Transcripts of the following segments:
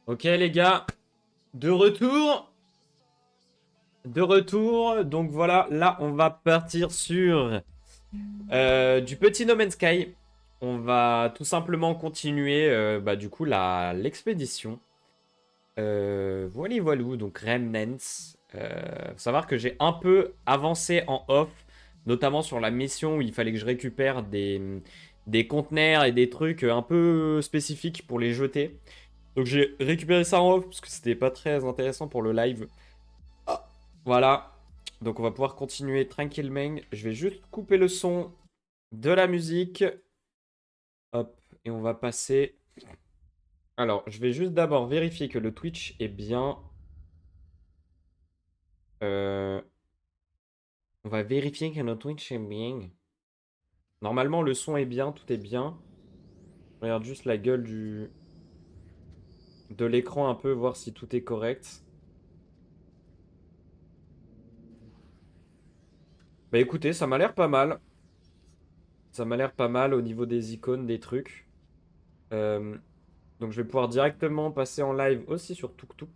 Ok les gars, de retour. De retour. Donc voilà, là on va partir sur du petit No Man's Sky. On va tout simplement continuer bah, du coup l'expédition. Voilà, voilou, donc Remnants. Faut savoir que j'ai un peu avancé en off, notamment sur la mission où il fallait que je récupère des conteneurs et des trucs un peu spécifiques pour les jeter. Donc j'ai récupéré ça en off parce que c'était pas très intéressant pour le live. Ah, voilà. Donc on va pouvoir continuer tranquillement. Je vais juste couper le son de la musique. Hop. Et on va passer. Alors, je vais juste d'abord vérifier que le Twitch est bien. Euh, On va vérifier que notre Twitch est bien. Normalement, le son est bien, tout est bien. Je regarde juste la gueule de l'écran un peu, voir si tout est correct. Bah écoutez, ça m'a l'air pas mal. Ça m'a l'air pas mal au niveau des icônes, des trucs. Euh, donc je vais pouvoir directement passer en live aussi sur TukTuk.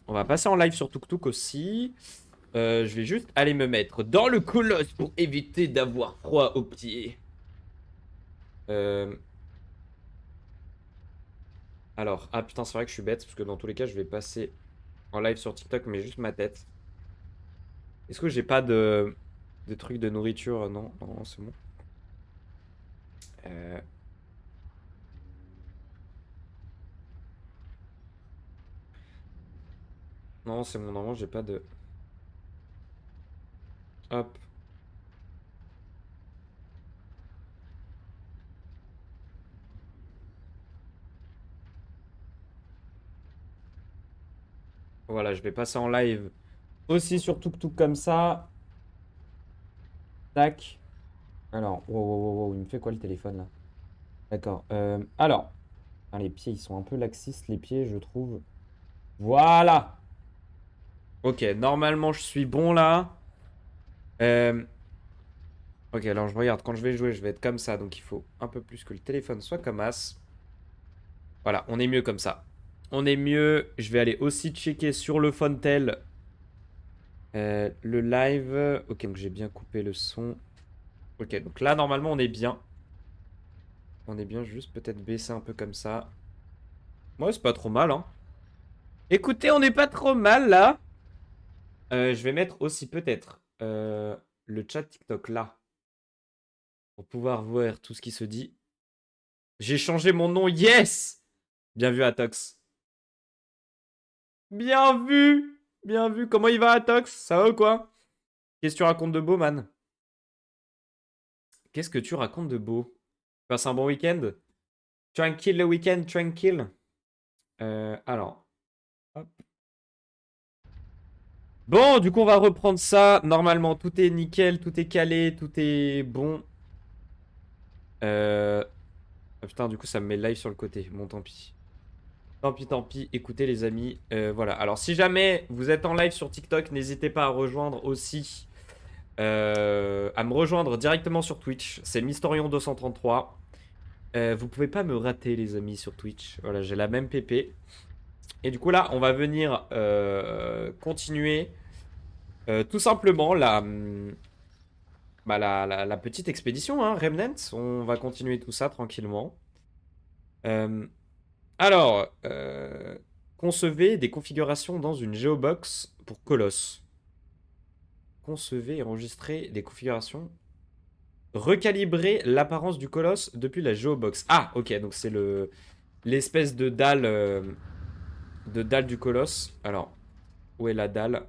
On va passer en live sur TukTuk aussi. Je vais juste aller me mettre dans le colosse pour éviter d'avoir froid aux pieds. Euh, Alors, ah putain, c'est vrai que je suis bête parce que dans tous les cas, je vais passer en live sur TikTok, mais juste ma tête. Est-ce que j'ai pas de trucs de nourriture? Non, non, c'est bon. Euh, Non, c'est bon, normalement, j'ai pas de. Hop. Voilà, je vais passer en live aussi sur TukTuk comme ça. Tac. Alors, wow, wow, wow, wow, il me fait quoi le téléphone là? D'accord. Alors, ah, les pieds, ils sont un peu laxistes, les pieds, je trouve. Voilà. Ok, normalement, je suis bon là. Euh, Ok, alors je regarde, quand je vais jouer, je vais être comme ça, donc il faut un peu plus que le téléphone soit comme as. Voilà, on est mieux comme ça. On est mieux. Je vais aller aussi checker sur le Fontel le live. Ok, donc j'ai bien coupé le son. Ok, donc là, normalement, on est bien. On est bien, juste peut-être baisser un peu comme ça. Ouais, c'est pas trop mal, hein. Écoutez, on n'est pas trop mal là. Je vais mettre aussi peut-être le chat TikTok là pour pouvoir voir tout ce qui se dit. J'ai changé mon nom, yes! Bien vu, Atox. Bien vu! Bien vu. Comment il va, Atox? Ça va ou quoi? Qu'est-ce que tu racontes de beau, man? Qu'est-ce que tu racontes de beau? Passe un bon week-end? Tranquille le week-end, tranquille. Alors. Hop. Bon, du coup, on va reprendre ça. Normalement, tout est nickel, tout est calé, tout est bon. Ah, putain, du coup, ça me met live sur le côté. Bon, tant pis. Tant pis, tant pis. Écoutez, les amis. Voilà. Alors, si jamais vous êtes en live sur TikTok, n'hésitez pas à rejoindre aussi. À me rejoindre directement sur Twitch. C'est Mysterion233. Vous pouvez pas me rater, les amis, sur Twitch. Voilà, j'ai la même PP. Et du coup, là, on va venir continuer tout simplement la petite expédition, hein, Remnant. On va continuer tout ça tranquillement. Euh, alors, concevez des configurations dans une Geobox pour Colosse. Concevez et enregistrez des configurations. Recalibrer l'apparence du colosse depuis la Geobox. Ah, ok, donc c'est l'espèce de dalle du colosse. Alors, où est la dalle?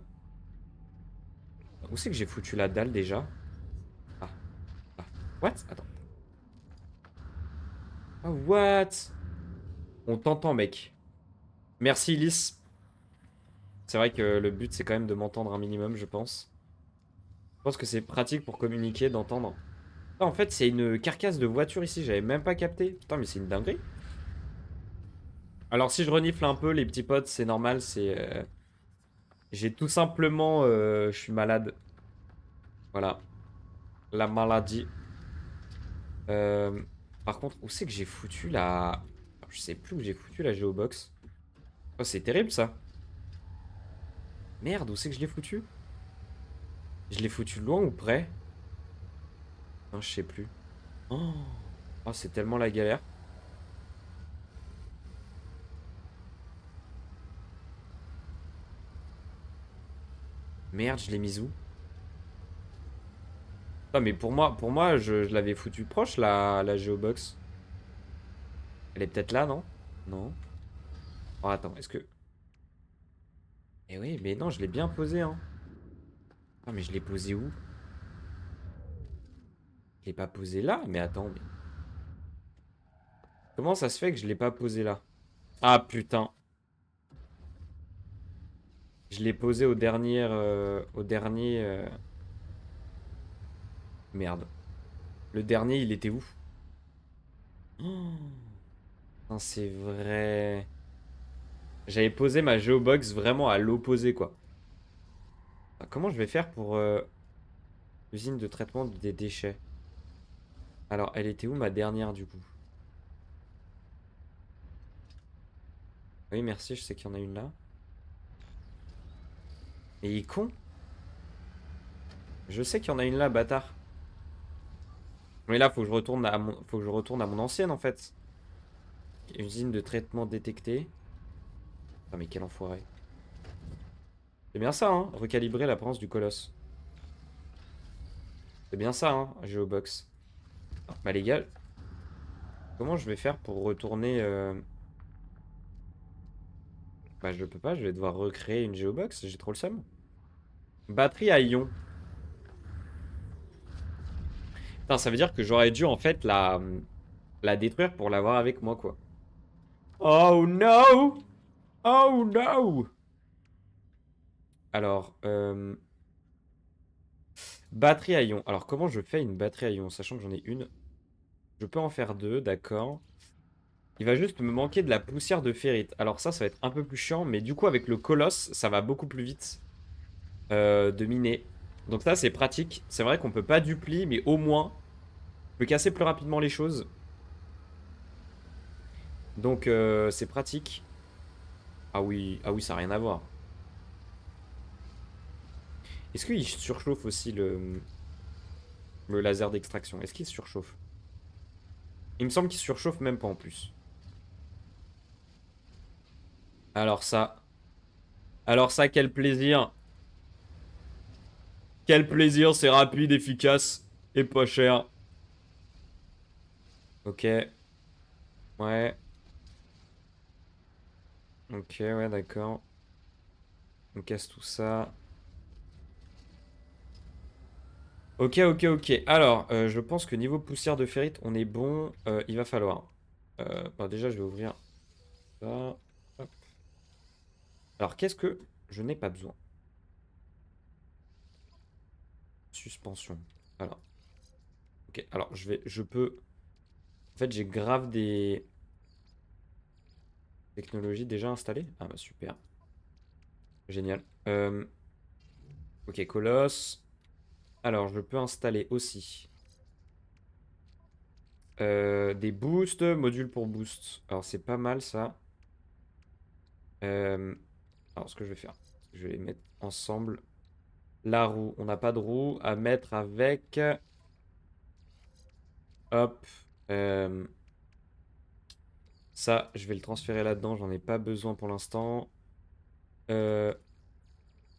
Où c'est que j'ai foutu la dalle déjà? Ah, ah. What? Attends. Ah, what? On t'entend, mec. Merci, Lys. C'est vrai que le but, c'est quand même de m'entendre un minimum, je pense. Je pense que c'est pratique pour communiquer, d'entendre. Ah, en fait, c'est une carcasse de voiture ici, j'avais même pas capté. Putain, mais c'est une dinguerie. Alors, si je renifle un peu, les petits potes, c'est normal, j'ai tout simplement... je suis malade. Voilà. La maladie. Euh, Par contre, où c'est que j'ai foutu la... Je sais plus où j'ai foutu la Geobox. Oh, c'est terrible, ça. Merde, où c'est que je l'ai foutu? Je l'ai foutu loin ou près? Non, je sais plus. Oh, oh, c'est tellement la galère. Merde, je l'ai mise où? Non, mais pour moi je l'avais foutu proche, la Geobox. Elle est peut-être là, non? Non. Oh, attends, est-ce que... Eh oui, mais non, je l'ai bien posé, hein. Ah, mais je l'ai posé où? Je l'ai pas posé là? Mais attends, mais... Comment ça se fait que je l'ai pas posé là? Ah, putain. Je l'ai posé au dernier... Merde. Le dernier, il était où? Oh, putain, c'est vrai. J'avais posé ma Geobox vraiment à l'opposé, quoi. Ah, comment je vais faire pour usine de traitement des déchets? Alors, elle était où ma dernière, du coup? Oui, merci, je sais qu'il y en a une là. Et il est con. Je sais qu'il y en a une là, bâtard. Mais là, faut que je retourne faut que je retourne à mon ancienne, en fait. Usine de traitement détectée. Ah, mais quel enfoiré. C'est bien ça, hein, recalibrer l'apparence du colosse. C'est bien ça, hein, Geobox. Ah, bah les gars, comment je vais faire pour retourner Bah je peux pas, je vais devoir recréer une Geobox, j'ai trop le seum. Batterie à ion. Putain, ça veut dire que j'aurais dû en fait la détruire pour l'avoir avec moi, quoi. Oh no! Oh no! Alors, batterie à ion. Alors comment je fais une batterie à ion, sachant que j'en ai une? Je peux en faire deux, d'accord. Il va juste me manquer de la poussière de ferrite. Alors ça va être un peu plus chiant, mais du coup avec le colosse, ça va beaucoup plus vite de miner. Donc ça c'est pratique. C'est vrai qu'on peut pas dupli, mais au moins, on peut casser plus rapidement les choses. Donc c'est pratique. Ah oui, ça n'a rien à voir. Est-ce qu'il surchauffe aussi le laser d'extraction? Est-ce qu'il surchauffe? Il me semble qu'il surchauffe même pas en plus. Alors ça. Alors ça, quel plaisir. Quel plaisir, c'est rapide, efficace et pas cher. Ok. Ouais. Ok, ouais, d'accord. On casse tout ça. Ok, ok, ok. Alors, je pense que niveau poussière de ferrite, on est bon. Il va falloir. Bon, déjà, je vais ouvrir ça. Hop. Alors, qu'est-ce que je n'ai pas besoin? Suspension. Alors, ok. Alors, je peux. En fait, j'ai grave des technologies déjà installées. Ah bah super. Génial. Ok, colosse. Alors, je peux installer aussi des boosts, modules pour boost. Alors, c'est pas mal ça. Euh, alors, ce que je vais faire, je vais les mettre ensemble. La roue, on n'a pas de roue à mettre avec. Hop. Euh, ça, je vais le transférer là-dedans. J'en ai pas besoin pour l'instant. Euh,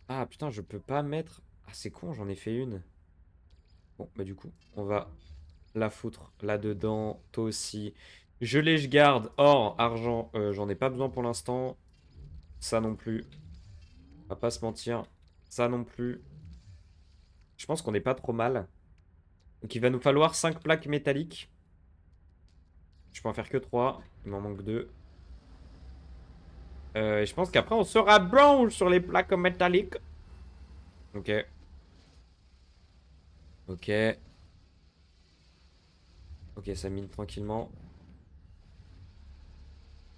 Ah putain, je peux pas mettre. Ah, c'est con, j'en ai fait une. Bon, bah du coup, on va la foutre là-dedans. Toi aussi. Je garde. Or, argent, j'en ai pas besoin pour l'instant. Ça non plus. On va pas se mentir. Ça non plus. Je pense qu'on n'est pas trop mal. Donc il va nous falloir 5 plaques métalliques. Je peux en faire que 3. Il m'en manque 2. Et je pense qu'après on sera bon sur les plaques métalliques. Ok. Ok. Ok, ça mine tranquillement.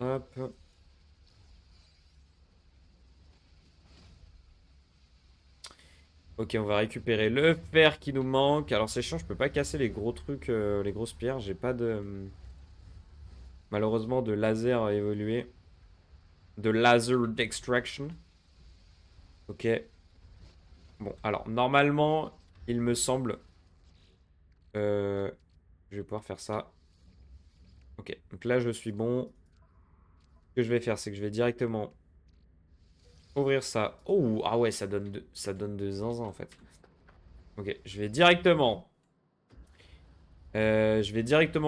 Hop. Ok, on va récupérer le fer qui nous manque. Alors c'est chiant, je peux pas casser les gros trucs, les grosses pierres. J'ai pas de... Malheureusement de laser à évoluer. De laser d'extraction. Ok. Bon, alors normalement, il me semble... je vais pouvoir faire ça. Ok, donc là je suis bon. Ce que je vais faire, c'est que je vais directement ouvrir ça. Oh, ah ouais, ça donne de zinzin en fait. Ok, je vais directement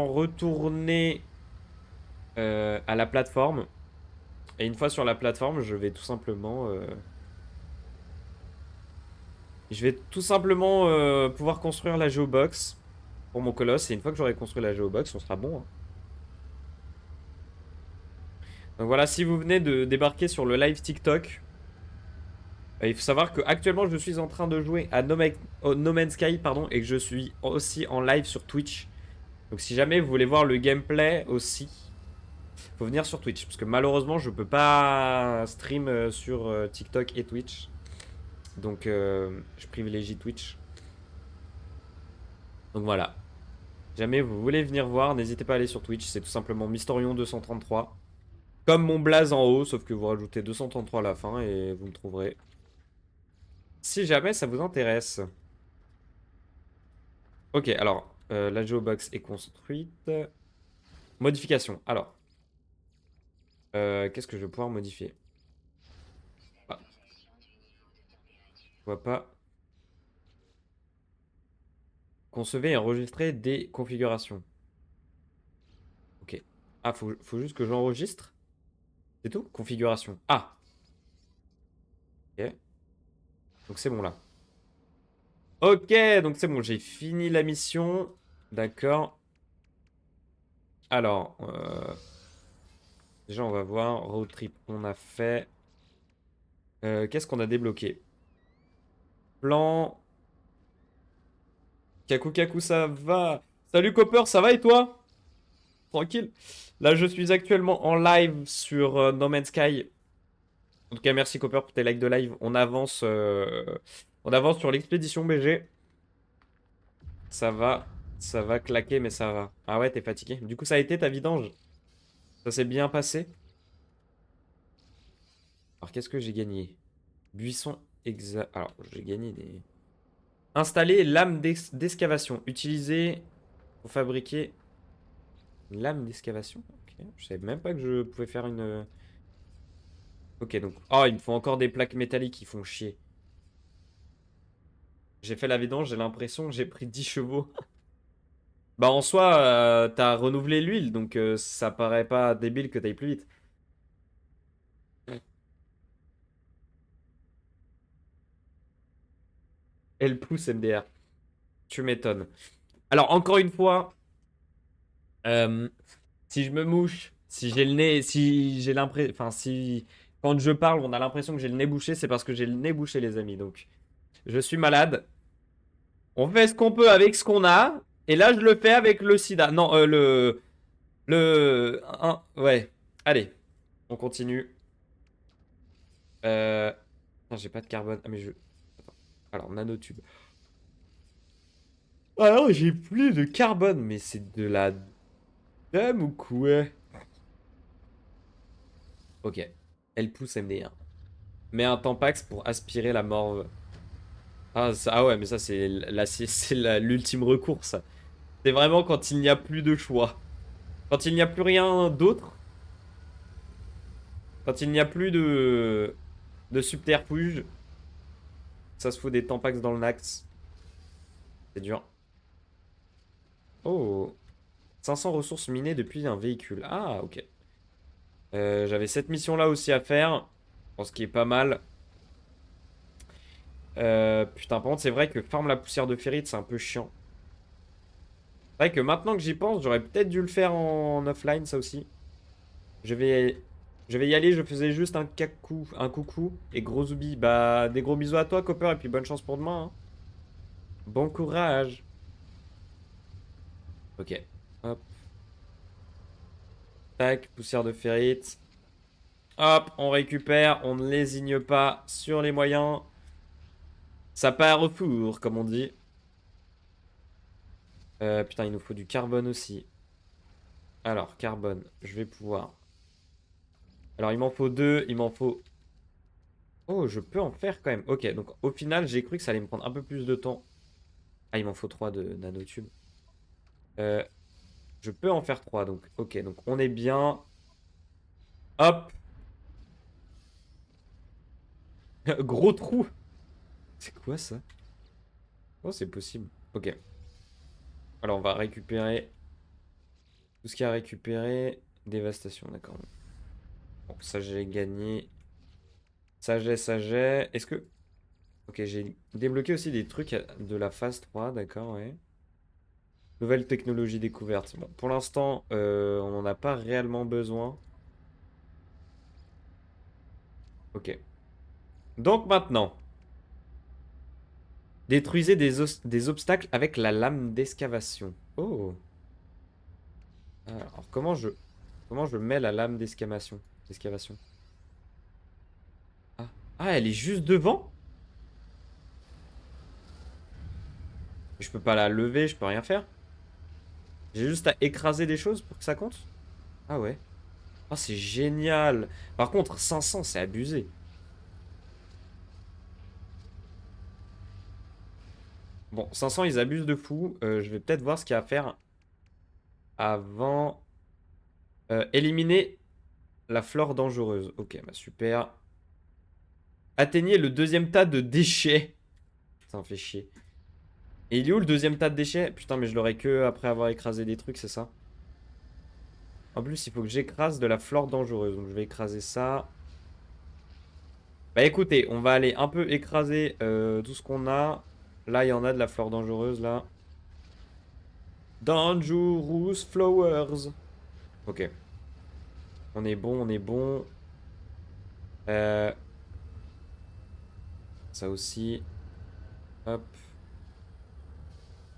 retourner à la plateforme. Et une fois sur la plateforme, je vais tout simplement pouvoir construire la géobox pour mon colosse. Et une fois que j'aurai construit la géobox, on sera bon, hein. Donc voilà, si vous venez de débarquer sur le live TikTok, il faut savoir que actuellement je suis en train de jouer à No Man's Sky, pardon, et que je suis aussi en live sur Twitch. Donc si jamais vous voulez voir le gameplay aussi, faut venir sur Twitch. Parce que malheureusement, je peux pas stream sur TikTok et Twitch. Donc je privilégie Twitch. Donc voilà. Si jamais vous voulez venir voir, n'hésitez pas à aller sur Twitch. C'est tout simplement Mysterion233. Comme mon blaze en haut, sauf que vous rajoutez 233 à la fin et vous me trouverez. Si jamais ça vous intéresse. Ok, alors, la geobox est construite. Modification. Alors, qu'est-ce que je vais pouvoir modifier? Ah, je vois pas. Concevez et enregistrer des configurations. Ok. Ah, faut juste que j'enregistre. C'est tout? Configuration. Ah, ok. Donc c'est bon là. Ok, donc c'est bon, j'ai fini la mission. D'accord. Alors, déjà on va voir. Road trip, on a fait. Qu'est-ce qu'on a débloqué? Plan. Kaku Kaku, ça va. Salut Copper, ça va et toi? tranquille. Là, je suis actuellement en live sur No Man's Sky. En tout cas, merci Copper pour tes likes de live. On avance sur l'expédition BG. Ça va, ça va claquer, mais ça va. Ah ouais, t'es fatigué. Du coup, ça a été ta vidange. Ça s'est bien passé. Alors, qu'est-ce que j'ai gagné? Buisson exa... Alors, j'ai gagné des... Installer lame d'excavation. Utiliser pour fabriquer une lame d'excavation. Ok. Je savais même pas que je pouvais faire une... Ok, donc... Oh, il me faut encore des plaques métalliques qui font chier. J'ai fait la vidange, j'ai l'impression que j'ai pris 10 chevaux. Bah, en soi, t'as renouvelé l'huile, donc ça paraît pas débile que t'ailles plus vite. Elle pousse MDR. Tu m'étonnes. Alors, encore une fois, euh, si je me mouche, si j'ai le nez, si j'ai l'impression, enfin, si quand je parle, on a l'impression que j'ai le nez bouché, c'est parce que j'ai le nez bouché, les amis. Donc, je suis malade. On fait ce qu'on peut avec ce qu'on a. Et là, je le fais avec le sida. Non, ouais. Allez, on continue. Euh... non, j'ai pas de carbone. Ah, mais je. Attends. Alors, nanotube. Ah non, j'ai plus de carbone. Mais c'est de la dame ou quoi? Ok. Elle pousse MD1. Mets un Tampax pour aspirer la morve. Ah ouais, mais ça, c'est l'ultime recours, ça. C'est vraiment quand il n'y a plus de choix. Quand il n'y a plus rien d'autre. Quand il n'y a plus de subterfuge. Ça se fout des Tampax dans le Nax. C'est dur. Oh. 500 ressources minées depuis un véhicule. Ah, ok. J'avais cette mission-là aussi à faire. Bon, ce qui est pas mal. Putain, par contre, c'est vrai que farm la poussière de ferrite, c'est un peu chiant. C'est vrai que maintenant que j'y pense, j'aurais peut-être dû le faire en offline, ça aussi. Je vais, je vais y aller, je faisais juste un coucou. Et gros zoubi, bah, des gros bisous à toi, Copper, et puis bonne chance pour demain, hein. Bon courage. Ok. Hop. Tac, poussière de ferrite. Hop, on récupère, on ne lésigne pas sur les moyens. Ça part au four, comme on dit. Putain, il nous faut du carbone aussi. Alors, carbone, je vais pouvoir. Alors, il m'en faut deux, il m'en faut. Oh, je peux en faire quand même. Ok, donc au final, j'ai cru que ça allait me prendre un peu plus de temps. Ah, il m'en faut 3 de nanotubes. Euh, je peux en faire 3, donc ok, donc on est bien. Hop, gros trou. C'est quoi ça? Oh, c'est possible. Ok, alors on va récupérer tout ce qu'il y a à récupérer. Dévastation, d'accord. Bon, ça j'ai gagné. Ça j'ai. Est-ce que... Ok, j'ai débloqué aussi des trucs de la phase 3, d'accord, ouais. Nouvelle technologie découverte. Bon, pour l'instant, on n'en a pas réellement besoin. Ok. Donc maintenant, détruisez des obstacles avec la lame d'excavation. Oh. Alors, comment je mets la lame d'excavation? Ah. Ah, elle est juste devant? Je peux pas la lever, je peux rien faire. J'ai juste à écraser des choses pour que ça compte? Ah ouais. Ah, c'est génial. Par contre, 500, c'est abusé. Bon, 500, ils abusent de fou. Je vais peut-être voir ce qu'il y a à faire avant. Éliminer la flore dangereuse. Ok, bah super. Atteignez le deuxième tas de déchets. Ça me fait chier. Et il est où le deuxième tas de déchets? Putain, mais je l'aurai que après avoir écrasé des trucs, c'est ça? En plus, il faut que j'écrase de la flore dangereuse. Donc je vais écraser ça. Bah écoutez, on va aller un peu écraser tout ce qu'on a. Là, il y en a de la flore dangereuse, là. Dangerous flowers. Ok. On est bon, on est bon. Euh, ça aussi. Hop.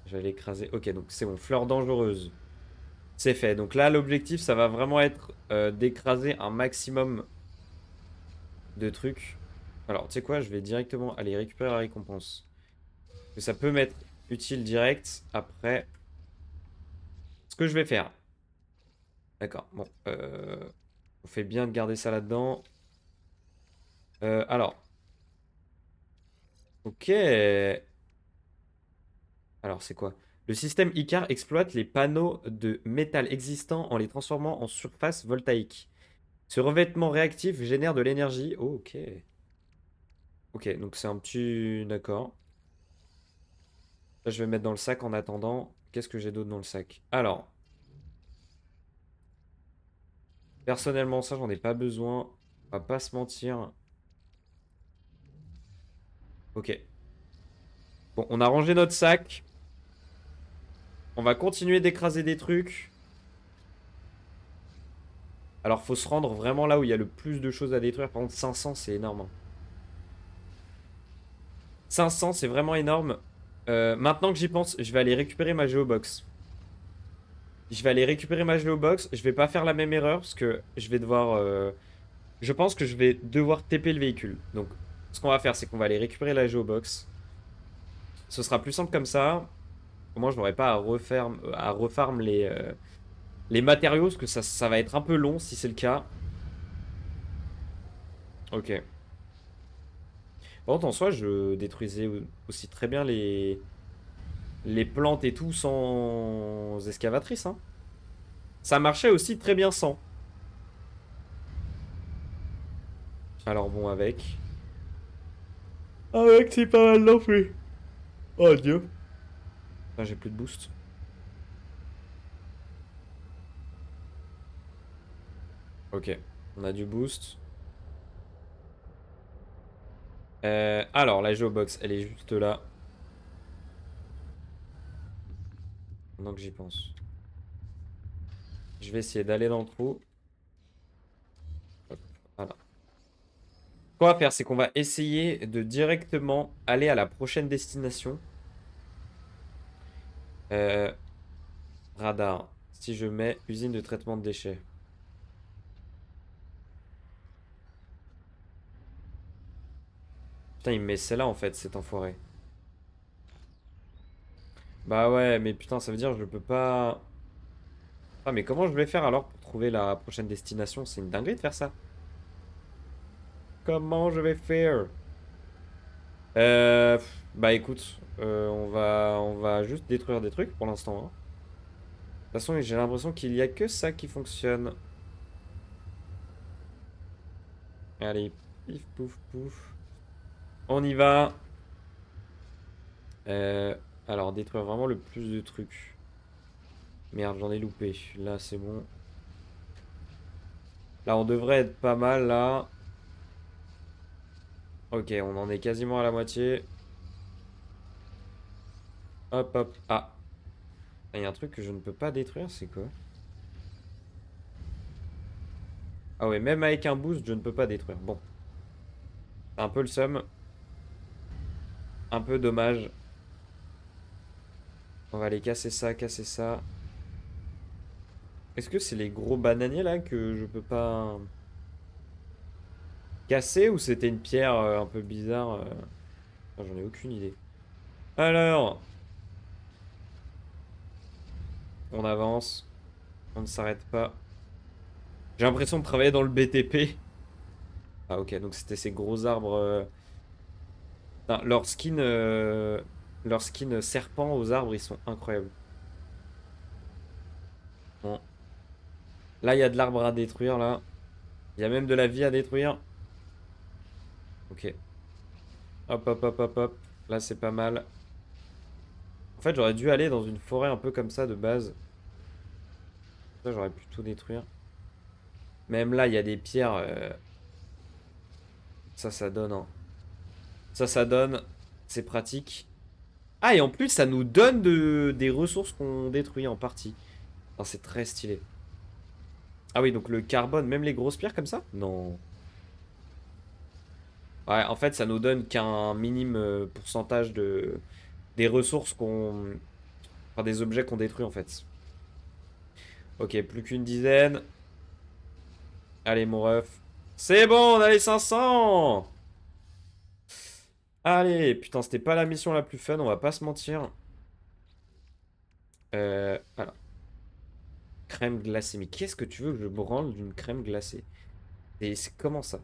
J'allais écraser. Ok, donc c'est bon. Fleur dangereuse. C'est fait. Donc là, l'objectif, ça va vraiment être d'écraser un maximum de trucs. Alors, tu sais quoi, je vais directement aller récupérer la récompense. Parce que ça peut m'être utile direct après ce que je vais faire. D'accord, bon. On fait bien de garder ça là-dedans. Alors. Ok. Alors, c'est quoi? Le système Icar exploite les panneaux de métal existants en les transformant en surface voltaïque. Ce revêtement réactif génère de l'énergie. Oh, ok. Ok, donc c'est un petit... D'accord. Là, je vais mettre dans le sac en attendant. Qu'est-ce que j'ai d'autre dans le sac? Alors, personnellement, ça, j'en ai pas besoin. On va pas se mentir. Ok. Bon, on a rangé notre sac. On va continuer d'écraser des trucs. Alors, faut se rendre vraiment là où il y a le plus de choses à détruire. Par contre, 500, c'est énorme, hein. 500, c'est vraiment énorme. Maintenant que j'y pense, je vais aller récupérer ma Geobox. Je vais aller récupérer ma Geobox. Je vais pas faire la même erreur parce que je vais devoir... Je pense que je vais devoir TP le véhicule. Donc, ce qu'on va faire, c'est qu'on va aller récupérer la Geobox. Ce sera plus simple comme ça. Au moins, je n'aurai pas à refarm les matériaux parce que ça va être un peu long si c'est le cas. Ok. Par contre, en soi, je détruisais aussi très bien les plantes et tout sans excavatrice, hein. Ça marchait aussi très bien sans. Alors bon, avec. Avec, c'est pas mal non plus. Oh Dieu. Putain, j'ai plus de boost. Ok, on a du boost. Alors, la Geobox, elle est juste là. Pendant que j'y pense. Je vais essayer d'aller dans le trou. Hop, voilà. Ce qu'on va faire, c'est qu'on va essayer de directement aller à la prochaine destination. Euh, Radar. Si je mets usine de traitement de déchets. Putain, il me met celle-là en fait, cet enfoiré. Bah ouais, mais putain, ça veut dire que je peux pas... Ah, mais comment je vais faire alors pour trouver la prochaine destination? C'est une dinguerie de faire ça. Comment je vais faire? Bah écoute, on va juste détruire des trucs pour l'instant, hein. De toute façon, j'ai l'impression qu'il y a que ça qui fonctionne. Allez, pif, pouf, pouf. On y va. Euh, alors, détruire vraiment le plus de trucs. Merde, j'en ai loupé. Là, c'est bon. Là, on devrait être pas mal, là. Ok, on en est quasiment à la moitié. Hop, hop. Ah, il y a un truc que je ne peux pas détruire, c'est quoi? Ah ouais, même avec un boost, je ne peux pas détruire. Bon, c'est un peu le seum. Un peu dommage. On va aller casser ça, casser ça. Est-ce que c'est les gros bananiers, là, que je peux pas casser ou c'était une pierre un peu bizarre ah, j'en ai aucune idée. Alors, on avance. On ne s'arrête pas. J'ai l'impression de travailler dans le BTP. Ah ok, donc c'était ces gros arbres. Putain, leur skin serpent aux arbres, ils sont incroyables. Bon. Là, il y a de l'arbre à détruire, là. Il y a même de la vie à détruire. Ok. Hop, hop, hop, hop, hop. Là, c'est pas mal. En fait, j'aurais dû aller dans une forêt un peu comme ça de base. Ça, j'aurais pu tout détruire. Même là, il y a des pierres. Ça donne, hein. Ça donne. C'est pratique. Ah, et en plus, ça nous donne des ressources qu'on détruit en partie. Enfin, c'est très stylé. Ah oui, donc le carbone, même les grosses pierres comme ça? Non. Ouais, en fait, ça nous donne qu'un minime pourcentage des ressources qu'on... Enfin, des objets qu'on détruit, en fait. Ok, plus qu'une dizaine. Allez, mon ref. C'est bon, on a les 500. Allez, putain, c'était pas la mission la plus fun, on va pas se mentir. Voilà. Crème glacée. Mais qu'est-ce que tu veux que je branle d'une crème glacée? Et c'est comment ça?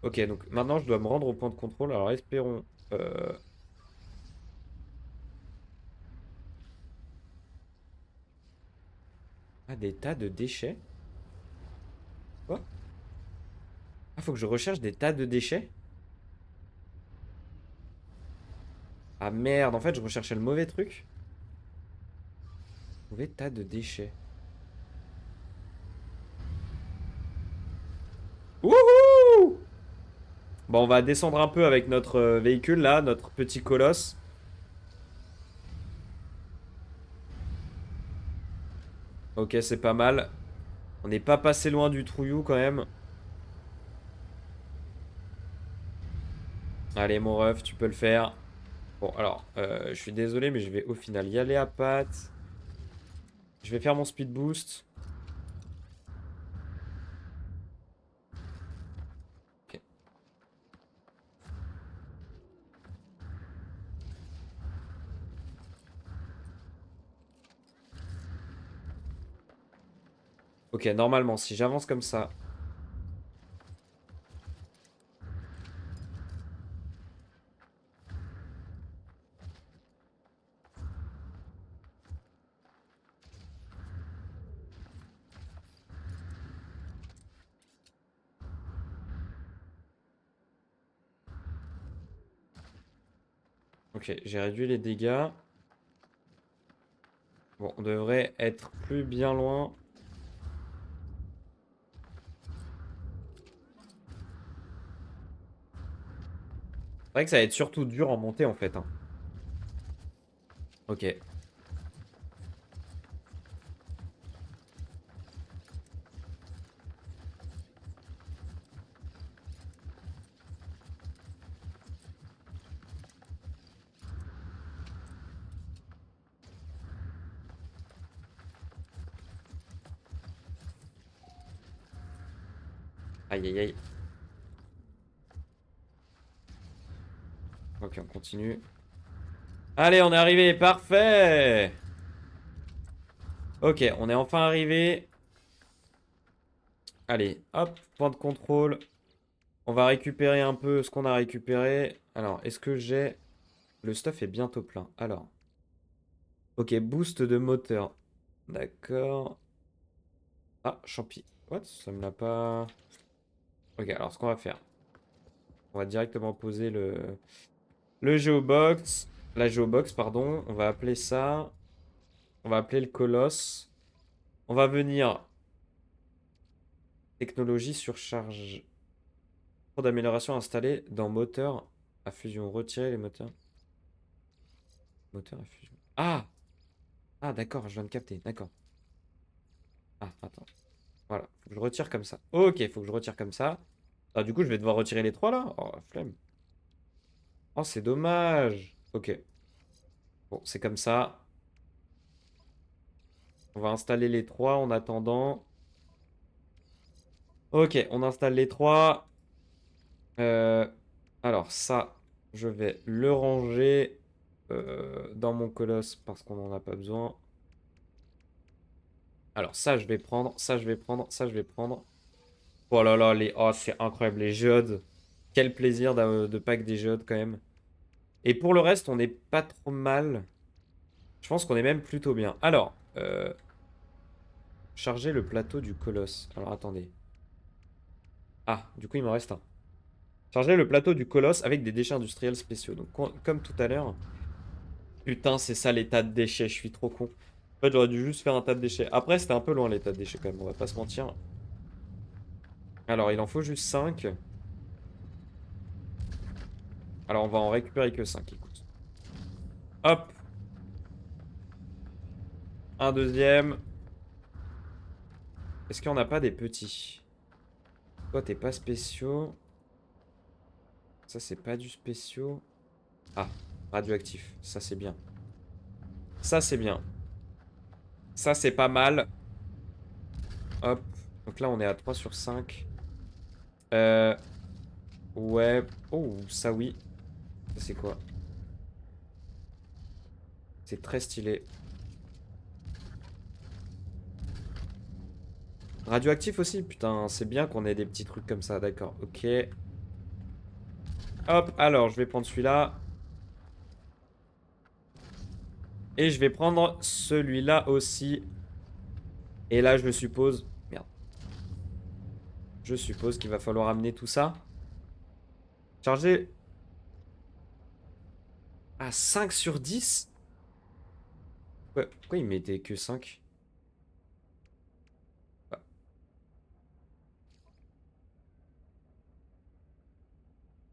Ok, donc maintenant je dois me rendre au point de contrôle. Alors espérons. euh, Ah, des tas de déchets? Quoi? Ah, faut que je recherche des tas de déchets? Ah merde, en fait je recherchais le mauvais truc. Mauvais tas de déchets. Wouhou! Bon, on va descendre un peu avec notre véhicule là, notre petit colosse. Ok, c'est pas mal. On n'est pas passé loin du trouillou quand même. Allez, mon ref, tu peux le faire. Bon, alors, je suis désolé, mais je vais au final y aller à pattes. Je vais faire mon speed boost. Ok. Ok, normalement, si j'avance comme ça. Ok, j'ai réduit les dégâts. Bon, on devrait être plus bien loin. C'est vrai que ça va être surtout dur en montée en fait, hein. Ok. Aïe aïe aïe. Ok, on continue. Allez, on est arrivé, parfait. Ok, on est enfin arrivé. Allez, hop, point de contrôle. On va récupérer un peu ce qu'on a récupéré. Alors, est-ce que j'ai... Le stuff est bientôt plein. Alors, ok, boost de moteur. D'accord. Ah, champi. What? Ça me l'a pas... Ok, alors ce qu'on va faire. On va directement poser le Geobox. La Geobox, pardon. On va appeler ça... On va appeler le colosse. On va venir... Technologie surcharge. Pour d'amélioration installée dans moteur à fusion. Retirer les moteurs. Moteur à fusion. Ah! Ah, d'accord, je viens de capter. D'accord. Ah, attends. Voilà, faut que je retire comme ça. Ok, faut que je retire comme ça. Ah, du coup, je vais devoir retirer les trois là. Oh, flemme. Oh, c'est dommage. Ok. Bon, c'est comme ça. On va installer les trois en attendant. Ok, on installe les trois. Euh, alors, ça, je vais le ranger dans mon colosse parce qu'on n'en a pas besoin. Alors, ça, je vais prendre. Ça, je vais prendre. Ça, je vais prendre. Oh là là, oh, c'est incroyable. Les géodes. Quel plaisir de pack des géodes quand même. Et pour le reste, on n'est pas trop mal. Je pense qu'on est même plutôt bien. Alors, charger le plateau du colosse. Alors, attendez. Ah, du coup, il m'en reste un. Charger le plateau du colosse avec des déchets industriels spéciaux. Donc, comme tout à l'heure. Putain, c'est ça les tas de déchets. Je suis trop con. En fait, j'aurais dû juste faire un tas de déchets. Après, c'était un peu loin les tas de déchets quand même. On va pas se mentir. Alors, il en faut juste 5. Alors, on va en récupérer que 5. Écoute. Hop. Un deuxième. Est-ce qu'il n'y en a pas des petits? Toi, t'es pas spéciaux. Ça, c'est pas du spéciaux. Ah, radioactif. Ça, c'est bien. Ça, c'est bien. Ça, c'est pas mal. Hop. Donc là, on est à 3 sur 5. Euh... Ouais. Oh, ça oui. Ça, c'est quoi? C'est très stylé. Radioactif aussi? Putain, c'est bien qu'on ait des petits trucs comme ça. D'accord, ok. Hop, alors, je vais prendre celui-là. Et je vais prendre celui-là aussi. Et là, je suppose... Merde. Je suppose qu'il va falloir amener tout ça. Charger... À 5 sur 10? Ouais, pourquoi il mettait que 5? Ah,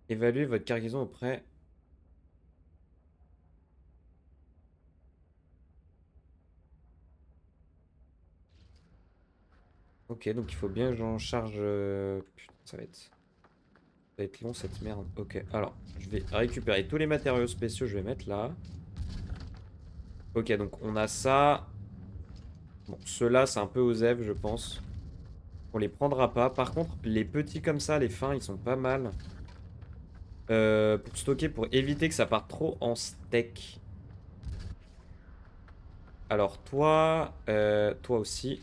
évaluez votre cargaison auprès... Ok, donc il faut bien que j'en charge... Putain, ça va être long cette merde. Ok, alors, je vais récupérer tous les matériaux spéciaux, je vais mettre là. Ok, donc on a ça. Bon, ceux-là, c'est un peu osef, je pense. On les prendra pas. Par contre, les petits comme ça, les fins, ils sont pas mal. Pour stocker, pour éviter que ça parte trop en steak. Alors, toi aussi.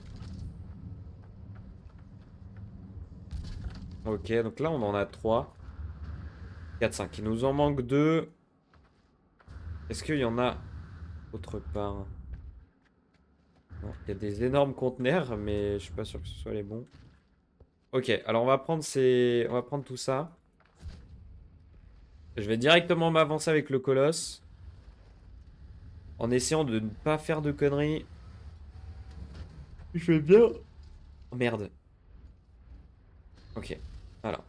Ok, donc là, on en a 3. 4, 5. Il nous en manque 2. Est-ce qu'il y en a autre part? Non, il y a des énormes conteneurs, mais je suis pas sûr que ce soit les bons. Ok, alors on va prendre tout ça. Je vais directement m'avancer avec le colosse. En essayant de ne pas faire de conneries. Je vais bien. Oh, merde. Ok. Alors.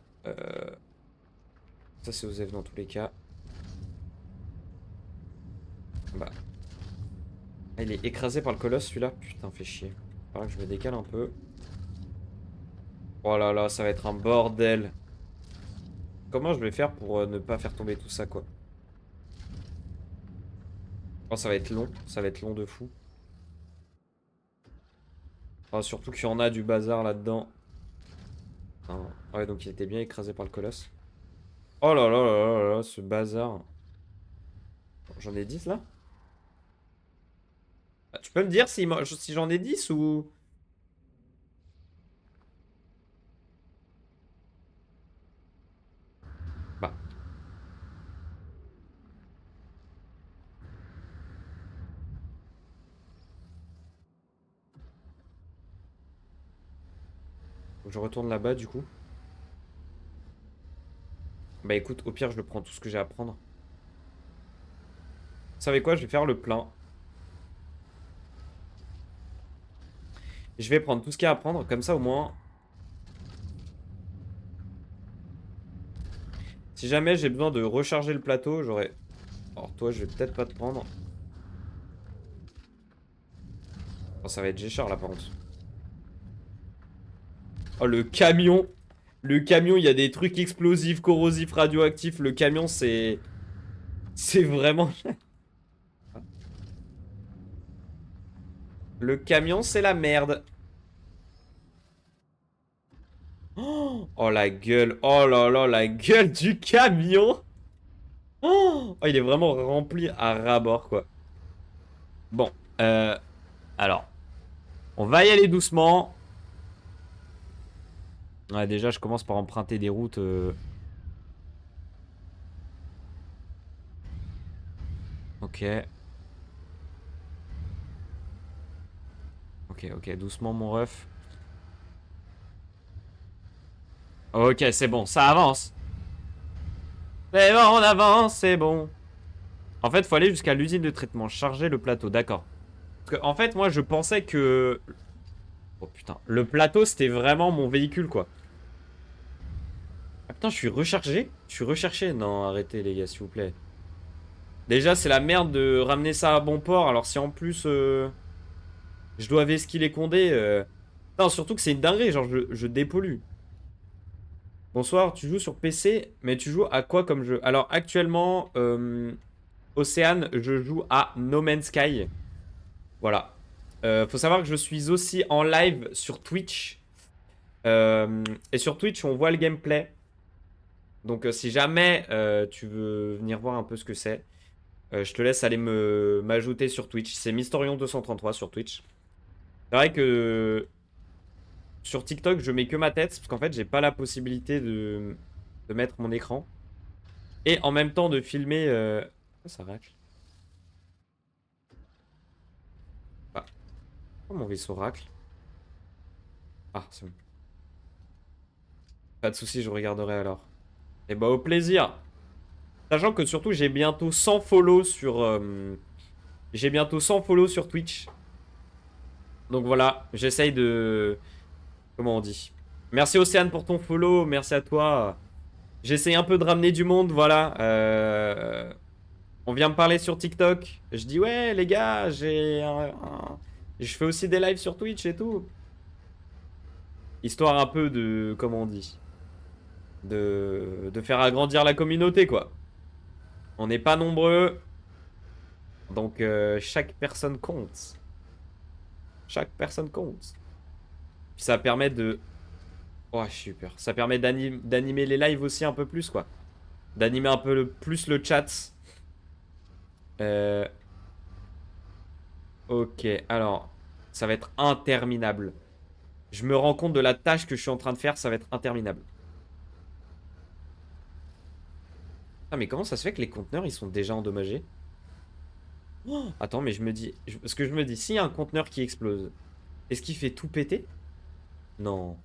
Ça c'est Osef dans tous les cas. Bah. Ah, il est écrasé par le colosse celui-là. Putain, fait chier. Alors que je me décale un peu. Oh là là, ça va être un bordel. Comment je vais faire pour ne pas faire tomber tout ça, quoi? Oh, ça va être long. Ça va être long de fou. Oh, surtout qu'il y en a du bazar là-dedans. Ouais, donc il était bien écrasé par le colosse. Oh là là là là là, ce bazar. J'en ai 10 là? Ah, tu peux me dire si j'en ai 10 ou... Bah, faut que je retourne là-bas du coup. Bah écoute, au pire, je prends tout ce que j'ai à prendre. Vous savez quoi? Je vais faire le plein. Je vais prendre tout ce qu'il y a à prendre, comme ça au moins. Si jamais j'ai besoin de recharger le plateau, j'aurai... Alors toi, je vais peut-être pas te prendre. Oh, ça va être Géchard là par contre. Oh, le camion! Le camion, il y a des trucs explosifs, corrosifs, radioactifs. Le camion, c'est... C'est vraiment... Le camion, c'est la merde. Oh la gueule. Oh là là, la gueule du camion. Oh, il est vraiment rempli à ras-bord, quoi. Bon, alors, on va y aller doucement. Ouais, déjà, je commence par emprunter des routes. Ok. Ok, ok, doucement, mon ref. Ok, c'est bon, ça avance. C'est bon, on avance, c'est bon. En fait, faut aller jusqu'à l'usine de traitement, charger le plateau, d'accord. Parce que, en fait, moi, je pensais que... Oh putain, le plateau, c'était vraiment mon véhicule, quoi. Ah putain, je suis rechargé? Je suis recherché. Non, arrêtez, les gars, s'il vous plaît. Déjà, c'est la merde de ramener ça à bon port. Alors, si en plus, je dois vesquiller Condé... Non, surtout que c'est une dinguerie, genre, je dépollue. Bonsoir, tu joues sur PC, mais tu joues à quoi comme jeu? Alors, actuellement, Océane, je joue à No Man's Sky. Voilà. Faut savoir que je suis aussi en live sur Twitch. Et sur Twitch, on voit le gameplay. Donc si jamais tu veux venir voir un peu ce que c'est, je te laisse aller m'ajouter sur Twitch. C'est Mysterion233 sur Twitch. C'est vrai que sur TikTok, je mets que ma tête parce qu'en fait, j'ai pas la possibilité de mettre mon écran. Et en même temps de filmer... Oh, ça racle. Ah, oh, mon vaisseau racle. Ah, c'est bon. Pas de soucis, je regarderai alors. Et bah au plaisir. Sachant que surtout j'ai bientôt 100 follow sur j'ai bientôt 100 follow sur Twitch. Donc voilà, j'essaye de comment on dit. Merci Océane pour ton follow, merci à toi. J'essaye un peu de ramener du monde, voilà. On vient me parler sur TikTok. Je dis ouais les gars, je fais aussi des lives sur Twitch et tout. Histoire un peu de comment on dit de faire agrandir la communauté quoi. On n'est pas nombreux. Donc chaque personne compte. Chaque personne compte. Puis ça permet de... Oh, super. Ça permet d'animer les lives aussi un peu plus, quoi. D'animer un peu plus le chat. Euh, Ok, alors... Ça va être interminable. Je me rends compte de la tâche que je suis en train de faire, ça va être interminable. Ah, mais comment ça se fait que les conteneurs, ils sont déjà endommagés? Oh, attends, mais je me dis... Parce que je me dis, s'il y a un conteneur qui explose, est-ce qu'il fait tout péter? Non.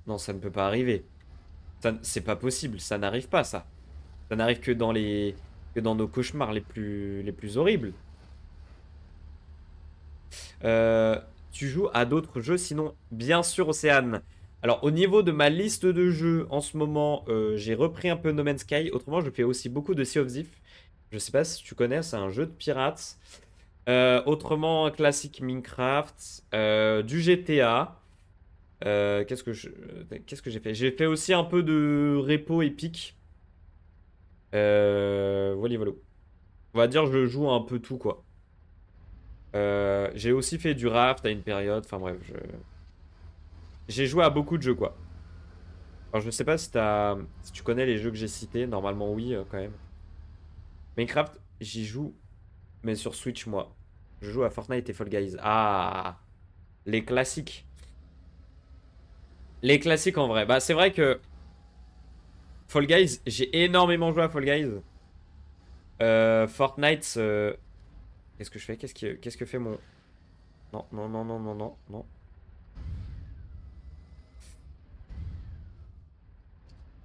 Non, ça ne peut pas arriver. C'est pas possible, ça n'arrive pas, ça. Ça n'arrive que dans nos cauchemars les plus horribles. Euh, Tu joues à d'autres jeux, sinon, bien sûr, Océane. Alors, au niveau de ma liste de jeux, en ce moment, j'ai repris un peu No Man's Sky. Autrement, je fais aussi beaucoup de Sea of Thieves. Je sais pas si tu connais, c'est un jeu de pirates. Autrement, un classique Minecraft, du GTA. Qu'est-ce que j'ai fait? J'ai fait aussi un peu de repo épique. Voilà, voilà. On va dire je joue un peu tout quoi. J'ai aussi fait du raft à une période. Enfin bref, j'ai joué à beaucoup de jeux quoi. Alors je sais pas si tu connais les jeux que j'ai cités. Normalement oui quand même. Minecraft, j'y joue, mais sur Switch moi. Je joue à Fortnite et Fall Guys. Ah, les classiques. Les classiques en vrai. Bah c'est vrai que Fall Guys, j'ai énormément joué à Fall Guys. Fortnite, qu'est-ce que je fais? Qu'est-ce que fait mon... Non, non, non, non, non, non, non.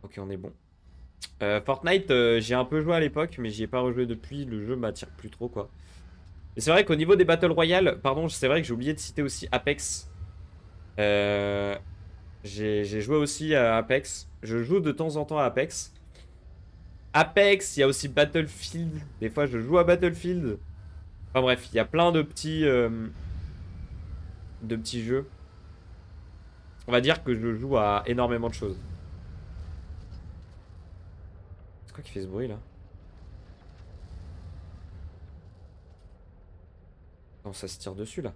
Ok, on est bon. Fortnite, j'ai un peu joué à l'époque, mais j'y ai pas rejoué depuis. Le jeu m'attire plus trop, quoi. Et c'est vrai qu'au niveau des Battle Royale, pardon, c'est vrai que j'ai oublié de citer aussi Apex. Euh, j'ai joué aussi à Apex. Je joue de temps en temps à Apex. Apex, il y a aussi Battlefield. Des fois, je joue à Battlefield. Enfin bref, il y a plein de petits jeux. On va dire que je joue à énormément de choses. C'est quoi qui fait ce bruit là? Non, ça se tire dessus là.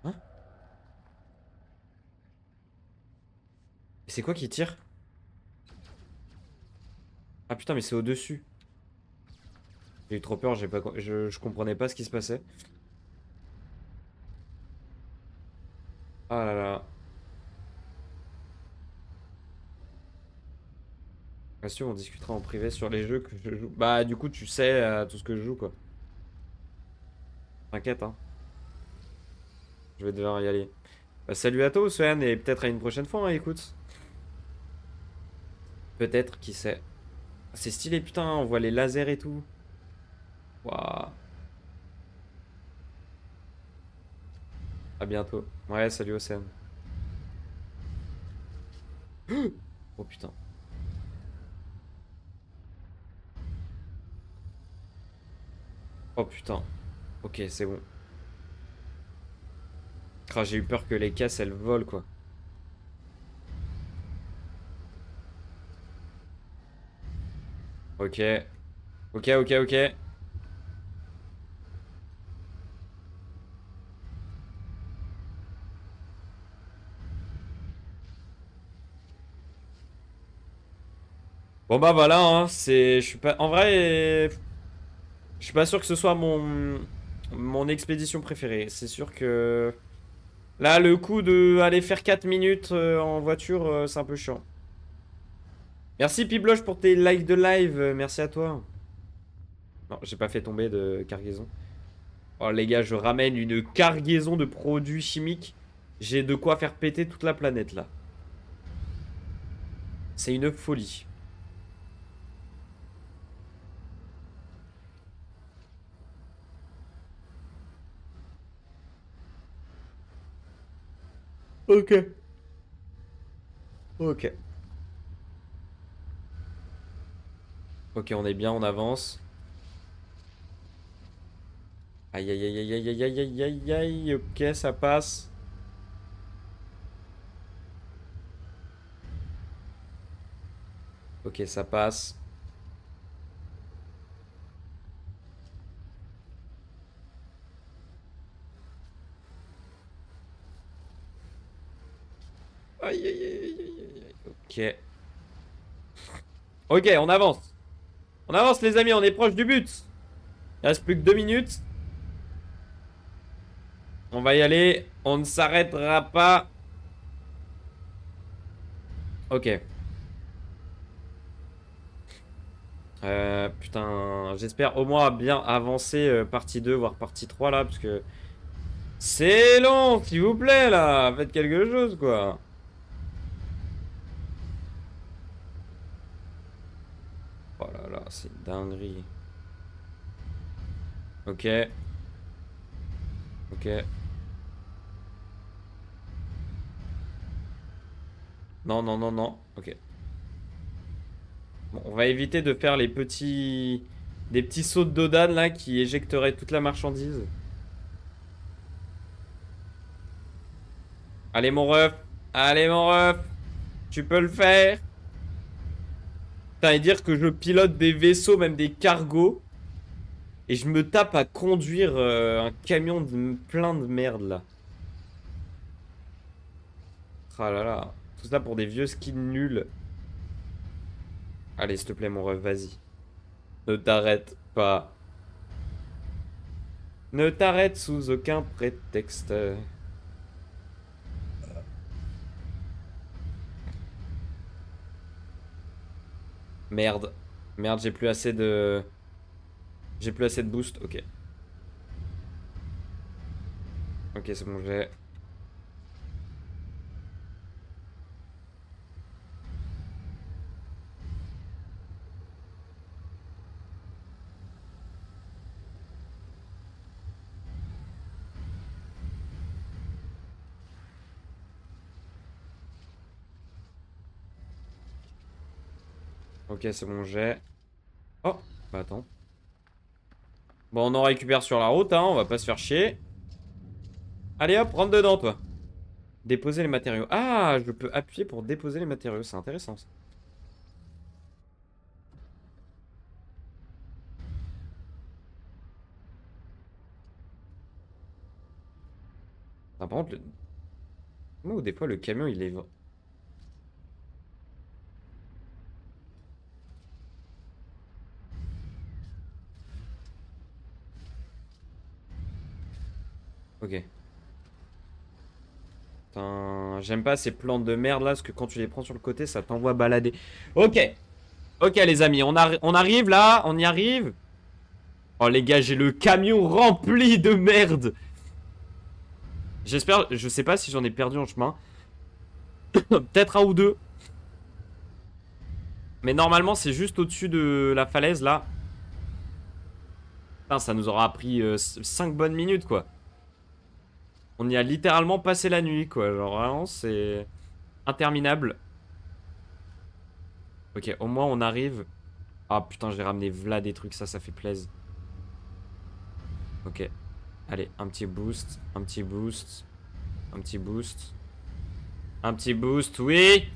Hein? Et c'est quoi qui tire? Ah putain, mais c'est au-dessus. J'ai eu trop peur, je comprenais pas ce qui se passait. Ah là là. Bien sûr, on discutera en privé sur les jeux que je joue. Bah, du coup, tu sais tout ce que je joue, quoi. T'inquiète, hein. Je vais devoir y aller. Bah, salut à toi, Océane, et peut-être à une prochaine fois, hein, écoute. Peut-être, qui sait. C'est stylé, putain, on voit les lasers et tout. Waouh. À bientôt. Ouais, salut, Océane. Oh putain. Oh putain. Ok, c'est bon. Ah, j'ai eu peur que les caisses, elles volent, quoi. Ok. Ok, ok, ok. Bon bah voilà, hein, c'est... Je suis pas... En vrai, je suis pas sûr que ce soit mon expédition préférée. C'est sûr que... Là, le coup de aller faire 4 minutes en voiture, c'est un peu chiant. Merci Pibloche pour tes likes de live, merci à toi. Non, j'ai pas fait tomber de cargaison. Oh les gars, je ramène une cargaison de produits chimiques. J'ai de quoi faire péter toute la planète là. C'est une folie. Ok. Ok. Ok, on est bien, on avance. Aïe aïe aïe aïe aïe aïe aïe aïe aïe aïe. Ok, ça passe. Ok, ça passe. Aïe aïe aïe aïe aïe aïe. Ok. Ok, on avance. On avance les amis, on est proche du but. Il reste plus que 2 minutes. On va y aller. On ne s'arrêtera pas. Ok. Putain, j'espère au moins bien avancer partie 2, voire partie 3 là, parce que c'est long, s'il vous plaît là, faites quelque chose quoi. Oh là là, c'est une dinguerie. Ok, ok. Non, non, non, non. Ok. Bon, on va éviter de faire les petits... Des petits sauts de dodane là qui éjecteraient toute la marchandise. Allez mon ref. Allez mon ref. Tu peux le faire. Putain, et dire que je pilote des vaisseaux, même des cargos. Et je me tape à conduire un camion plein de merde là. Ah là là. Tout ça pour des vieux skins nuls. Allez, s'il te plaît, mon ref, vas-y. Ne t'arrête pas. Ne t'arrête sous aucun prétexte. Merde. Merde, j'ai plus assez de... J'ai plus assez de boost. Ok. Ok, c'est bon, j'ai... Ok, c'est bon, j'ai... Oh, bah attends. Bon, on en récupère sur la route, hein, on va pas se faire chier. Allez hop, rentre dedans, toi. Déposer les matériaux. Ah, je peux appuyer pour déposer les matériaux, c'est intéressant ça. Ah, par contre, moi, des fois, le camion, il est... Ok. Putain, j'aime pas ces plantes de merde là, parce que quand tu les prends sur le côté, ça t'envoie balader. Ok. Ok les amis, on arrive là, on y arrive. Oh les gars, j'ai le camion rempli de merde. J'espère, je sais pas si j'en ai perdu en chemin. Peut-être un ou deux. Mais normalement, c'est juste au-dessus de la falaise là. Putain, ça nous aura pris 5 bonnes minutes quoi. On y a littéralement passé la nuit quoi. Genre vraiment, c'est interminable. Ok, au moins on arrive. Ah putain, j'ai ramené v'là des trucs, ça fait plaisir. Ok. Allez, un petit boost, un petit boost, un petit boost. Un petit boost, oui.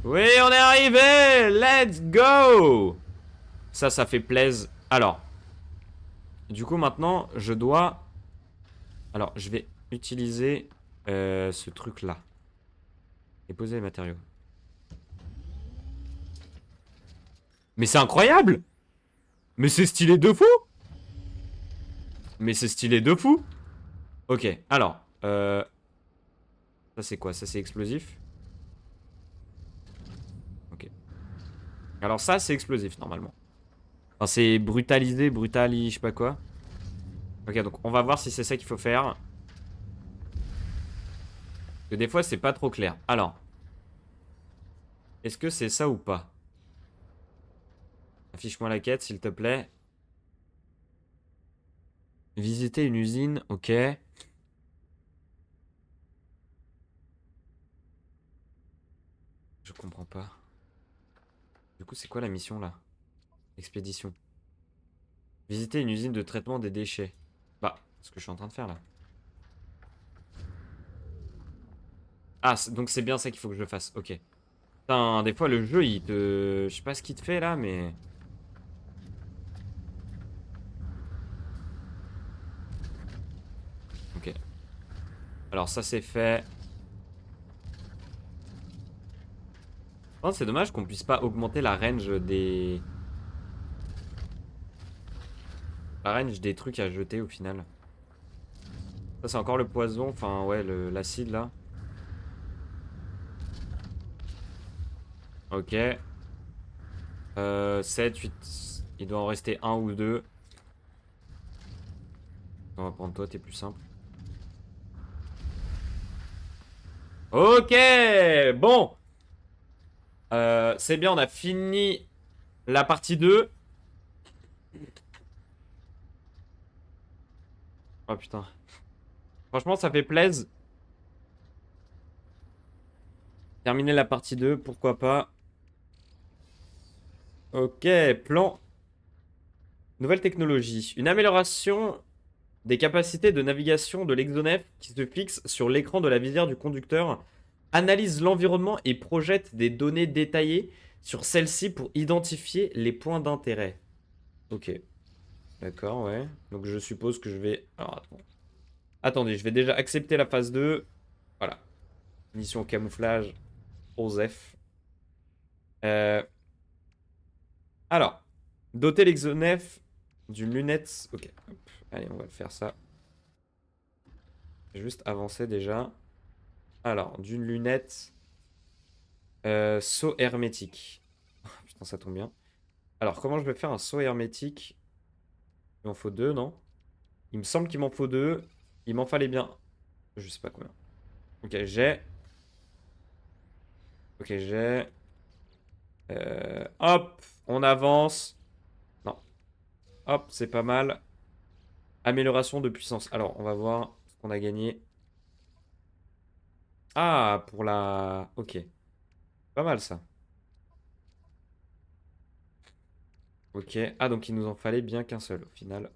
Oui, on est arrivé. Let's go. Ça fait plaise. Alors, du coup, maintenant, je dois... Alors, je vais utiliser ce truc-là. Et poser les matériaux. Mais c'est incroyable! Mais c'est stylé de fou! Mais c'est stylé de fou! Ok, alors. Ça c'est quoi? Ça c'est explosif? Ok. Alors ça c'est explosif normalement. Enfin c'est brutalisé, brutali, je sais pas quoi. Ok, donc on va voir si c'est ça qu'il faut faire. Parce que des fois c'est pas trop clair. Alors. Est-ce que c'est ça ou pas? Affiche-moi la quête s'il te plaît. Visiter une usine, ok. Je comprends pas. Du coup c'est quoi la mission là? Expédition. Visiter une usine de traitement des déchets. Bah, ce que je suis en train de faire là. Ah, donc c'est bien ça qu'il faut que je fasse, ok. Putain, des fois le jeu il te... Je sais pas ce qu'il te fait là, mais... Ok. Alors ça c'est fait. Oh, c'est dommage qu'on puisse pas augmenter la range des... La range des trucs à jeter au final. Ça c'est encore le poison, enfin ouais, l'acide là. Ok. 7, 8... Il doit en rester un ou deux. On va prendre toi, t'es plus simple. Ok, bon. C'est bien, on a fini la partie 2. Oh putain. Franchement, ça fait plaisir. Terminer la partie 2, pourquoi pas. Ok, plan. Nouvelle technologie. Une amélioration des capacités de navigation de l'exonef qui se fixe sur l'écran de la visière du conducteur. Analyse l'environnement et projette des données détaillées sur celle-ci pour identifier les points d'intérêt. Ok, d'accord, ouais. Donc je suppose que je vais... Alors, attendez, je vais déjà accepter la phase 2. Voilà. Mission camouflage. OSEF. Euh, Alors, doter l'exonef d'une lunette. Ok, hop. Allez, on va faire ça. Juste avancer déjà. Alors, d'une lunette. Saut hermétique. Putain, ça tombe bien. Alors, comment je vais faire un saut hermétique? Il m'en faut deux, non? Il me semble qu'il m'en faut deux. Il m'en fallait bien. Je sais pas combien. Ok, j'ai. Ok, j'ai. Hop, on avance. Non. Hop, c'est pas mal. Amélioration de puissance. Alors, on va voir ce qu'on a gagné. Ah, pour la... Ok. Pas mal, ça. Ok. Ah, donc il nous en fallait bien qu'un seul, au final.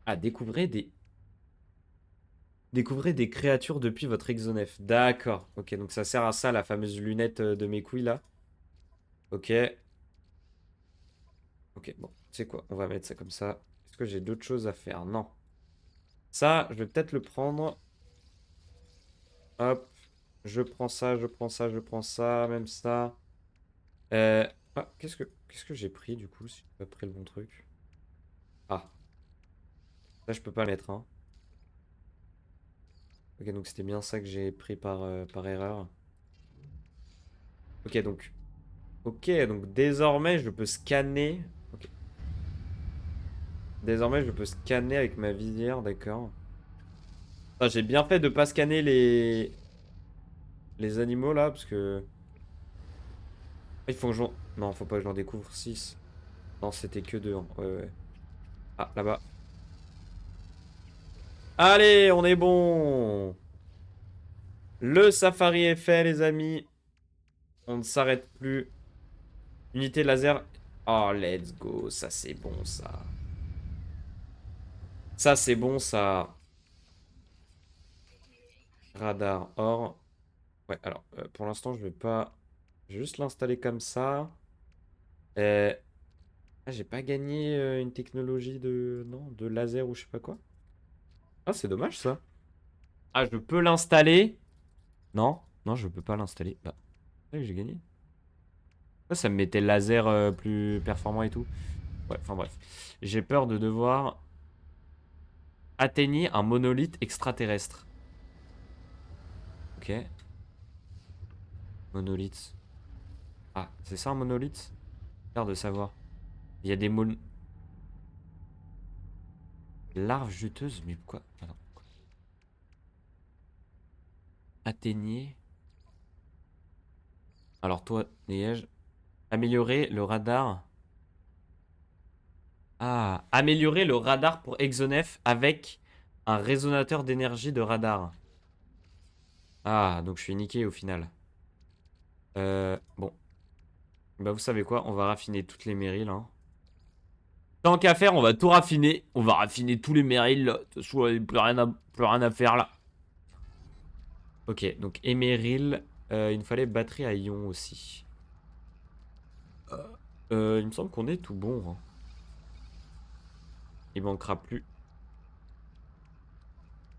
Ah, découvrez des créatures depuis votre exonef. D'accord. Ok, donc ça sert à ça, la fameuse lunette de mes couilles, là. Ok. Ok, bon. Tu sais quoi? On va mettre ça comme ça. Est-ce que j'ai d'autres choses à faire? Non. Ça, je vais peut-être le prendre. Hop. Je prends ça, je prends ça, je prends ça, même ça. Ah, qu'est-ce que j'ai pris, du coup, si j'ai pas pris le bon truc? Ah, ça, je peux pas le mettre, hein. Ok, donc c'était bien ça que j'ai pris par erreur. Ok, donc... Ok, donc désormais, je peux scanner... Ok. Désormais, je peux scanner avec ma visière, d'accord. Ah, j'ai bien fait de pas scanner les animaux, là, parce que... Ah, il faut que j'en... Non, faut pas que j'en découvre 6. Non, c'était que 2. Ouais, ouais. Ah, là-bas. Allez, on est bon! Le safari est fait, les amis. On ne s'arrête plus. Unité laser. Oh, let's go. Ça, c'est bon, ça. Ça, c'est bon, ça. Radar or. Ouais, alors, pour l'instant, je vais pas... Je vais juste l'installer comme ça. Euh, Ah, j'ai pas gagné une technologie de... Non, de laser ou je sais pas quoi. Ah, c'est dommage ça. Ah, je peux l'installer. Non, non, je peux pas l'installer. Bah, ouais, j'ai gagné. Ah, ça me mettait le laser plus performant et tout. Ouais, enfin bref. J'ai peur de devoir atteigner un monolithe extraterrestre. Ok. Monolithe. Ah, c'est ça un monolithe? L'air de savoir. Il y a des larves juteuses, mais quoi? Attends. Atteignez. Alors toi, Liège, améliorer le radar. Ah, améliorer le radar pour Exonef avec un résonateur d'énergie de radar. Ah, donc je suis niqué au final. Bon. Bah vous savez quoi, on va raffiner toutes les mairies là. Tant qu'à faire, on va tout raffiner. On va raffiner tous les mairies là. De toute façon, il n'y a plus rien à faire là. Ok, donc Emeril, il nous fallait batterie à ion aussi. Il me semble qu'on est tout bon, hein. Il manquera plus.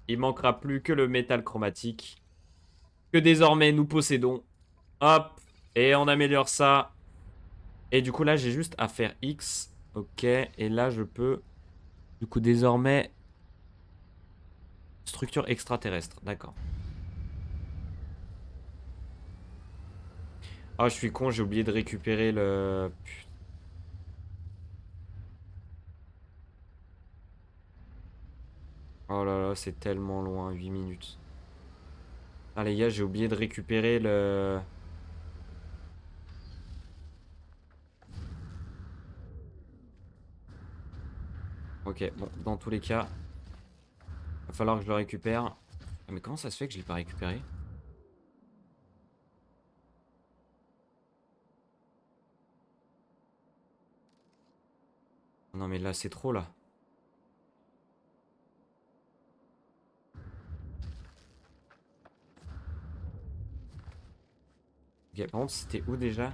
Il manquera plus que le métal chromatique. Que désormais nous possédons. Hop. Et on améliore ça. Et du coup là j'ai juste à faire X. Ok. Et là je peux. Du coup désormais. Structure extraterrestre. D'accord. Ah je suis con, j'ai oublié de récupérer le... Oh là là, c'est tellement loin, 8 minutes. Ah les gars, j'ai oublié de récupérer le... Ok, bon, dans tous les cas, va falloir que je le récupère. Ah, mais comment ça se fait que je l'ai pas récupéré? Non mais là, c'est trop là. Ok, par contre, c'était où déjà?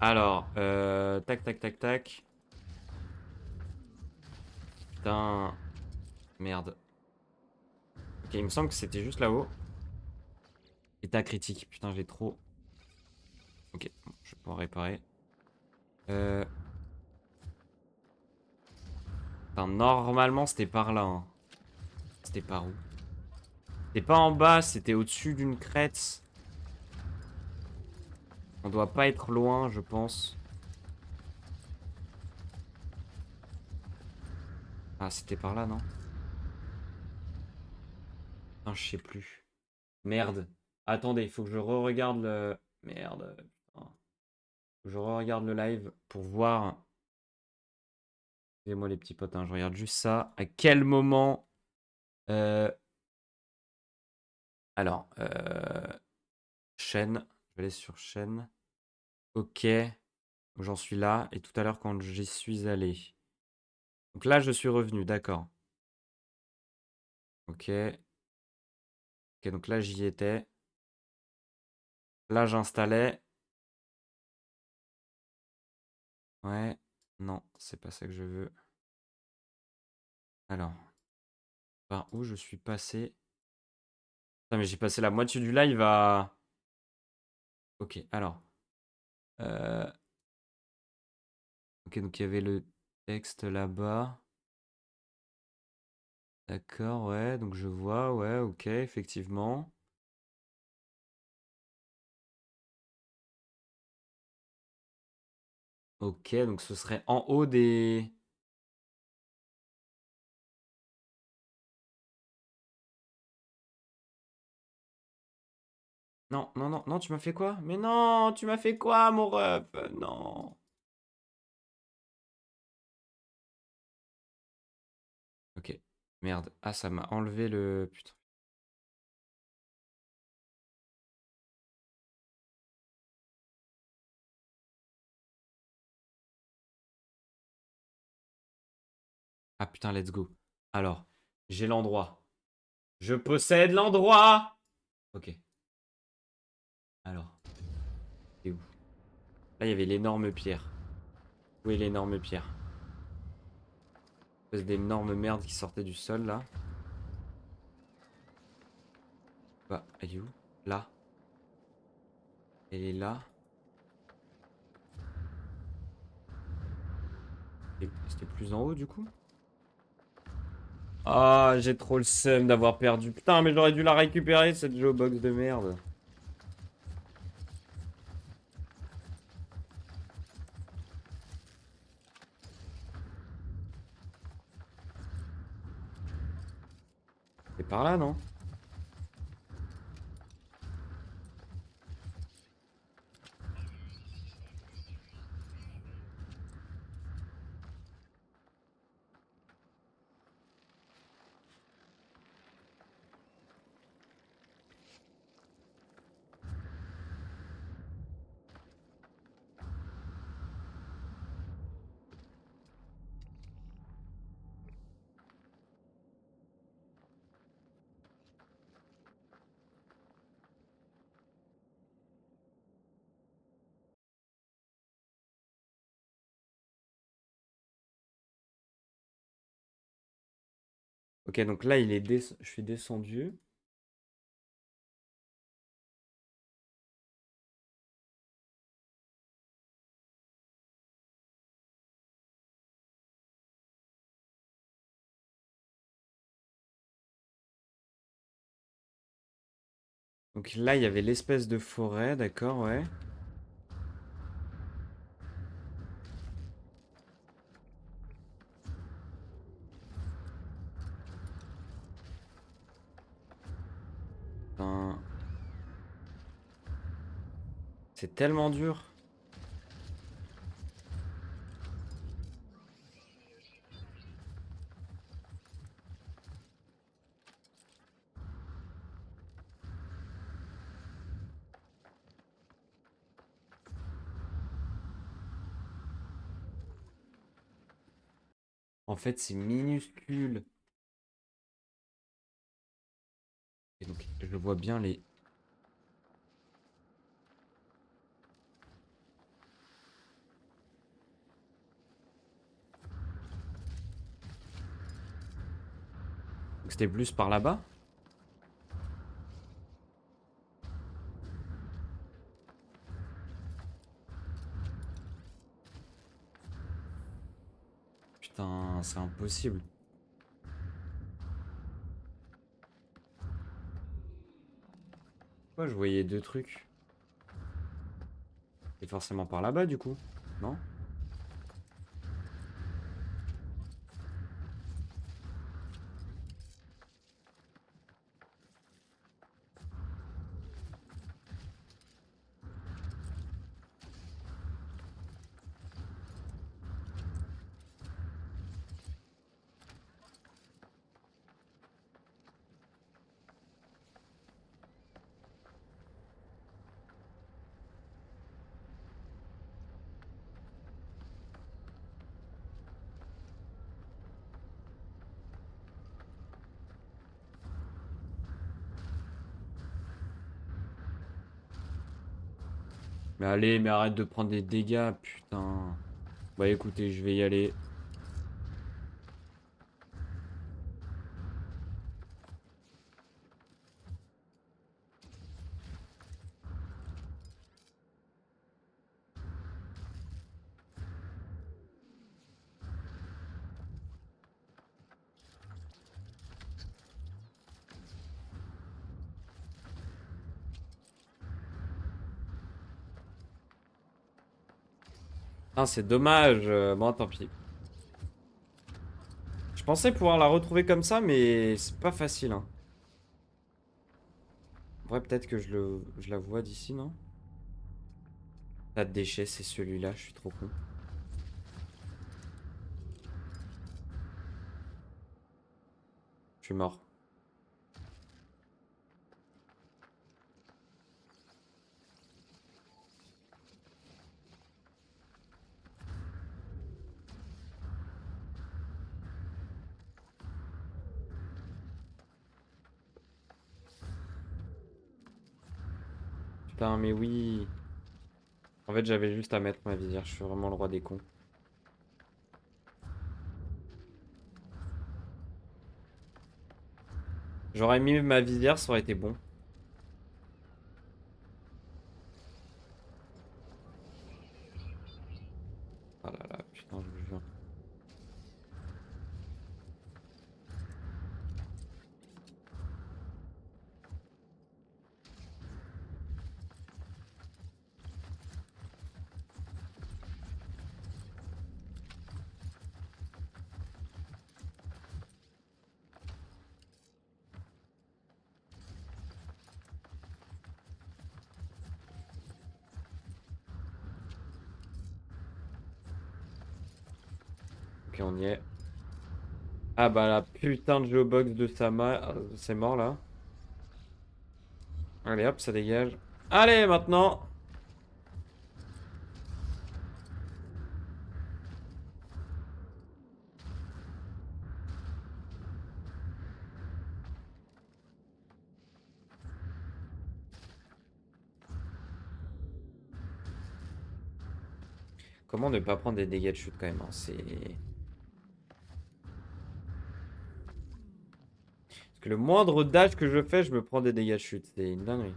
Alors, tac, tac, tac, tac. Putain, merde. Ok, il me semble que c'était juste là-haut. État critique, putain, j'ai trop... Ok, bon, je vais pouvoir réparer. Euh... Putain, normalement, c'était par là, hein. C'était par où? C'était pas en bas, c'était au-dessus d'une crête. On doit pas être loin, je pense. Ah, c'était par là, non? Putain, je sais plus. Merde. Attendez, il faut que je re-regarde le... Merde. Putain. Faut que je re-regarde le live pour voir. Excusez-moi les petits potes, hein, je regarde juste ça. À quel moment... euh, Alors, chaîne. Je vais aller sur chaîne. Ok. J'en suis là. Et tout à l'heure, quand j'y suis allé. Donc là, je suis revenu, d'accord. Ok. Ok, donc là, j'y étais. Là, j'installais. Ouais. Non, c'est pas ça que je veux. Alors, par où je suis passé? Putain, mais j'ai passé la moitié du live à... Ok, alors. Euh, Ok, donc il y avait le texte là-bas. D'accord, ouais, donc je vois, ouais, ok, effectivement. Ok, donc ce serait en haut des... Non, non, non, non, tu m'as fait quoi? Mais non, tu m'as fait quoi, mon ref? Non. Merde. Ah, ça m'a enlevé le... Putain. Ah putain, let's go. Alors, j'ai l'endroit. Je possède l'endroit. Ok. Alors, c'est où? Là, il y avait l'énorme pierre. Où est l'énorme pierre? Espèce d'énorme merde qui sortait du sol, là. Bah, elle est où? Là. Elle est là. C'était plus en haut, du coup? Ah, j'ai trop le seum d'avoir perdu. Putain, mais j'aurais dû la récupérer, cette Geobox de merde. C'est par là, non? Ok, donc là, je suis descendu. Donc là, il y avait l'espèce de forêt, d'accord, ouais. Putain, c'est tellement dur. En fait, c'est minuscule. Et donc, je vois bien les... Donc c'était plus par là-bas? Putain, c'est impossible. Pourquoi je voyais deux trucs? C'est forcément par là-bas, du coup, non? Mais allez, mais arrête de prendre des dégâts, putain. Bah écoutez, je vais y aller. Ah, c'est dommage. Bon, tant pis. Je pensais pouvoir la retrouver comme ça, mais c'est pas facile, hein. En vrai, peut-être que je la vois d'ici, non? Pas de déchets, c'est celui-là, je suis trop con. Je suis mort. Putain, mais oui. En fait, j'avais juste à mettre ma visière. Je suis vraiment le roi des cons. J'aurais mis ma visière, ça aurait été bon. Ah là là, putain, je vous jure. Ok, on y est. Ah bah la putain de geobox de Sama, c'est mort là. Allez hop, ça dégage. Allez, maintenant! Comment ne pas prendre des dégâts de chute quand même, hein, c'est... Parce que le moindre dash que je fais, je me prends des dégâts de chute. C'est une dinguerie.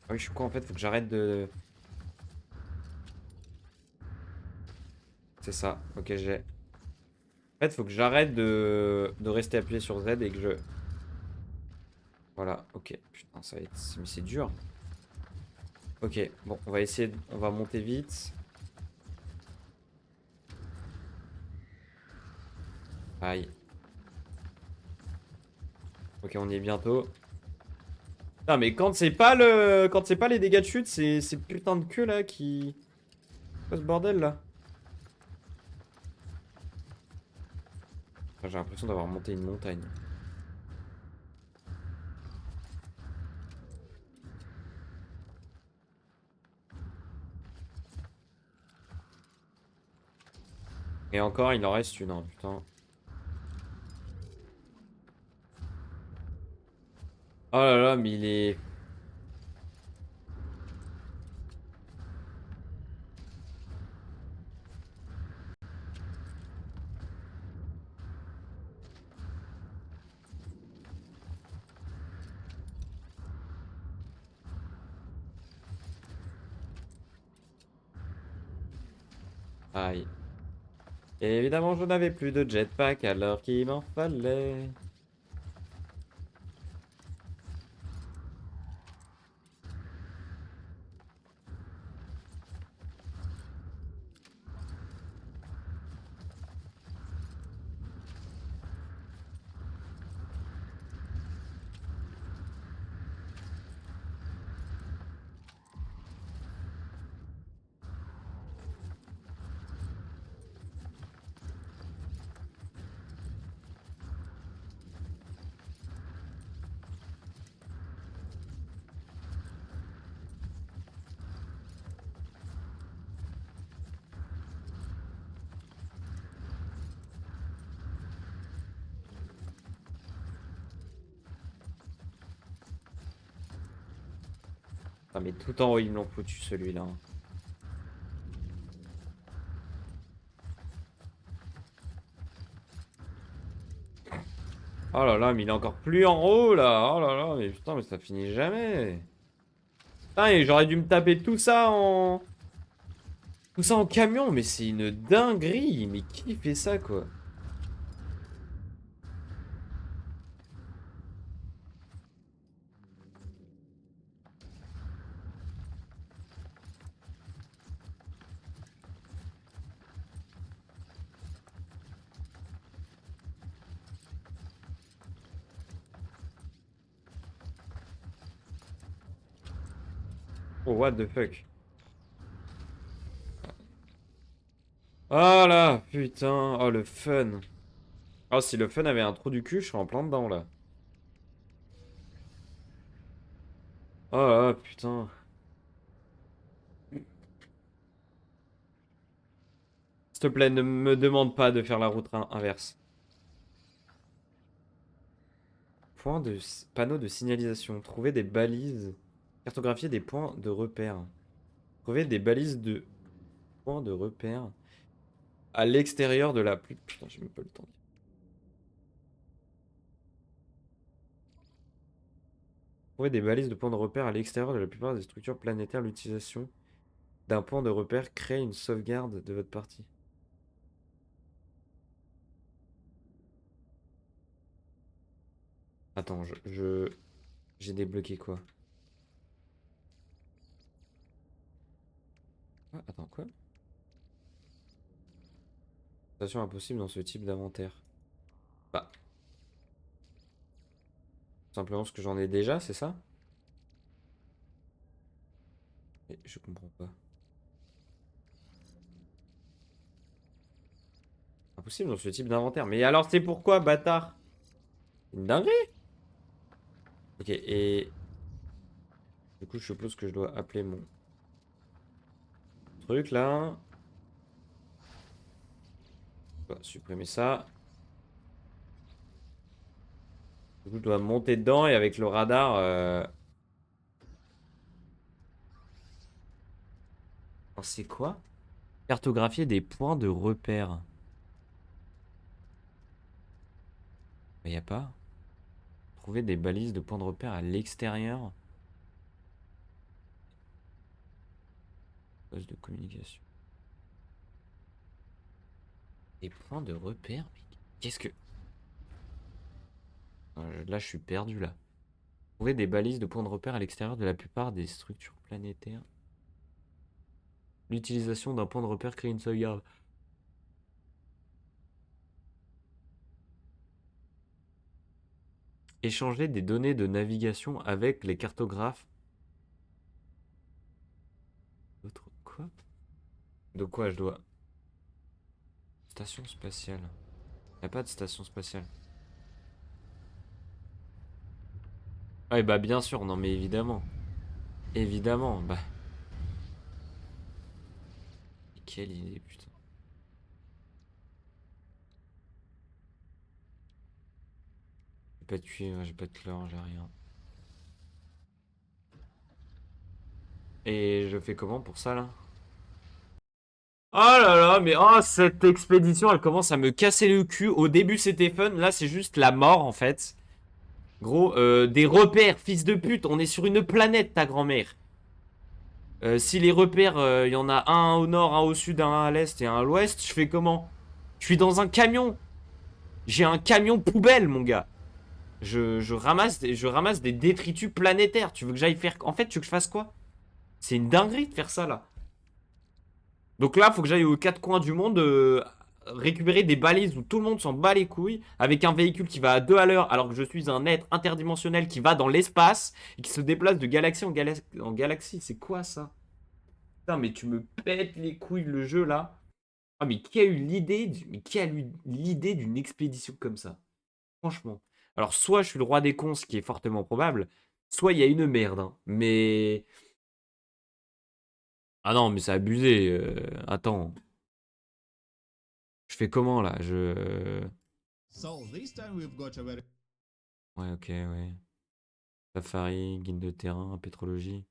Ah oui, je suis con en fait, faut que j'arrête de... C'est ça, ok, j'ai... En fait, faut que j'arrête de rester appuyé sur Z et que je... Voilà, ok. Putain, ça va être... Mais c'est dur. Ok, bon, on va essayer... On va monter vite. Aïe. Ok, on y est bientôt. Putain, mais quand c'est pas le... Quand c'est pas les dégâts de chute, c'est ces putains de queues là qui... Quoi ce bordel là? Enfin, j'ai l'impression d'avoir monté une montagne. Et encore, il en reste une, hein, putain. Oh là là, mais il est... Aïe. Et évidemment, je n'avais plus de jetpack alors qu'il m'en fallait. Ah, mais tout en haut, ils me l'ont foutu celui-là. Oh là là, mais il est encore plus en haut là. Oh là là, mais putain, mais ça finit jamais. Putain, et j'aurais dû me taper tout ça en... Tout ça en camion, mais c'est une dinguerie. Mais qui fait ça, quoi? Oh, what the fuck? Oh là, putain. Oh, le fun. Oh, si le fun avait un trou du cul, je serais en plein dedans, là. Oh là, putain. S'il te plaît, ne me demande pas de faire la route inverse. Point de panneau de signalisation. Trouver des balises. Cartographier des points de repère. Trouver des balises de points de repère à l'extérieur de la... Putain, j'ai même pas le temps. Trouver des balises de points de repère à l'extérieur de la plupart des structures planétaires. L'utilisation d'un point de repère crée une sauvegarde de votre partie. Attends, j'ai débloqué quoi? Ah, attends, quoi? Station impossible dans ce type d'inventaire. Bah, simplement ce que j'en ai déjà, c'est ça? Et je comprends pas. Impossible dans ce type d'inventaire. Mais alors c'est pourquoi, bâtard? Une dinguerie? Ok, et... Du coup, je suppose que je dois appeler mon truc, là. On va supprimer ça. Du coup, je dois monter dedans et avec le radar... Oh, c'est quoi? Cartographier des points de repère. Il n'y a pas. Trouver des balises de points de repère à l'extérieur. Poste de communication. Des points de repère? Mais qu'est-ce que... Là, je suis perdu, là. Trouver des balises de points de repère à l'extérieur de la plupart des structures planétaires. L'utilisation d'un point de repère crée une sauvegarde. Échanger des données de navigation avec les cartographes. Autre... Quoi? De quoi je dois... Station spatiale. Y a pas de station spatiale. Ah, bah bien sûr, non mais évidemment. Évidemment, bah... Quelle idée, putain. J'ai pas de cuivre, j'ai pas de chlore, j'ai rien. Et je fais comment pour ça, là? Oh là là, mais oh, cette expédition, elle commence à me casser le cul. Au début, c'était fun. Là, c'est juste la mort, en fait. Gros, des repères, fils de pute. On est sur une planète, ta grand-mère. Si les repères, il y en a un au nord, un au sud, un à l'est et un à l'ouest, je fais comment? Je suis dans un camion. J'ai un camion poubelle, mon gars. Je ramasse des détritus planétaires. Tu veux que j'aille faire... En fait, tu veux que je fasse quoi? C'est une dinguerie de faire ça, là. Donc là, faut que j'aille aux quatre coins du monde récupérer des balises où tout le monde s'en bat les couilles avec un véhicule qui va à 2 à l'heure alors que je suis un être interdimensionnel qui va dans l'espace et qui se déplace de galaxie en galaxie. C'est quoi ça? Putain, mais tu me pètes les couilles le jeu là. Ah, mais qui a eu l'idée mais qui a eu l'idée d'une expédition comme ça? Franchement. Alors, soit je suis le roi des cons, ce qui est fortement probable, soit il y a une merde, hein. Mais. Ah non, mais c'est abusé. Attends. Je fais comment là? Ouais, ok, ouais. Safari, guide de terrain, pétrologie.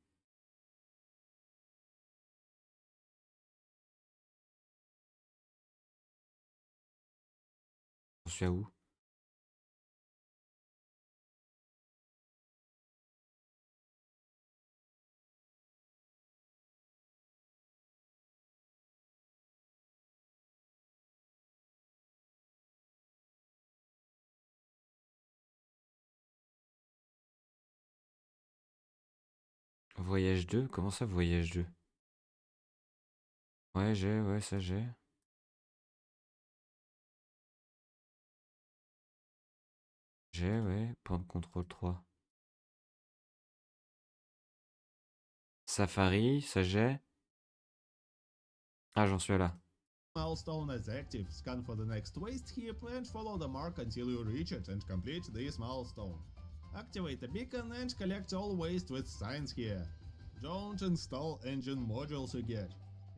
J'en suis à où? Voyage 2. Comment ça, voyage 2? Ouais, ça j'ai. J'ai, ouais. Point de contrôle 3. Safari, ça j'ai. Ah, j'en suis là. milestone is active. Scan for the next waste heap and follow the mark until you reach it and complete this milestone. Activate the beacon and collect all waste with signs here. Don't install engine modules again.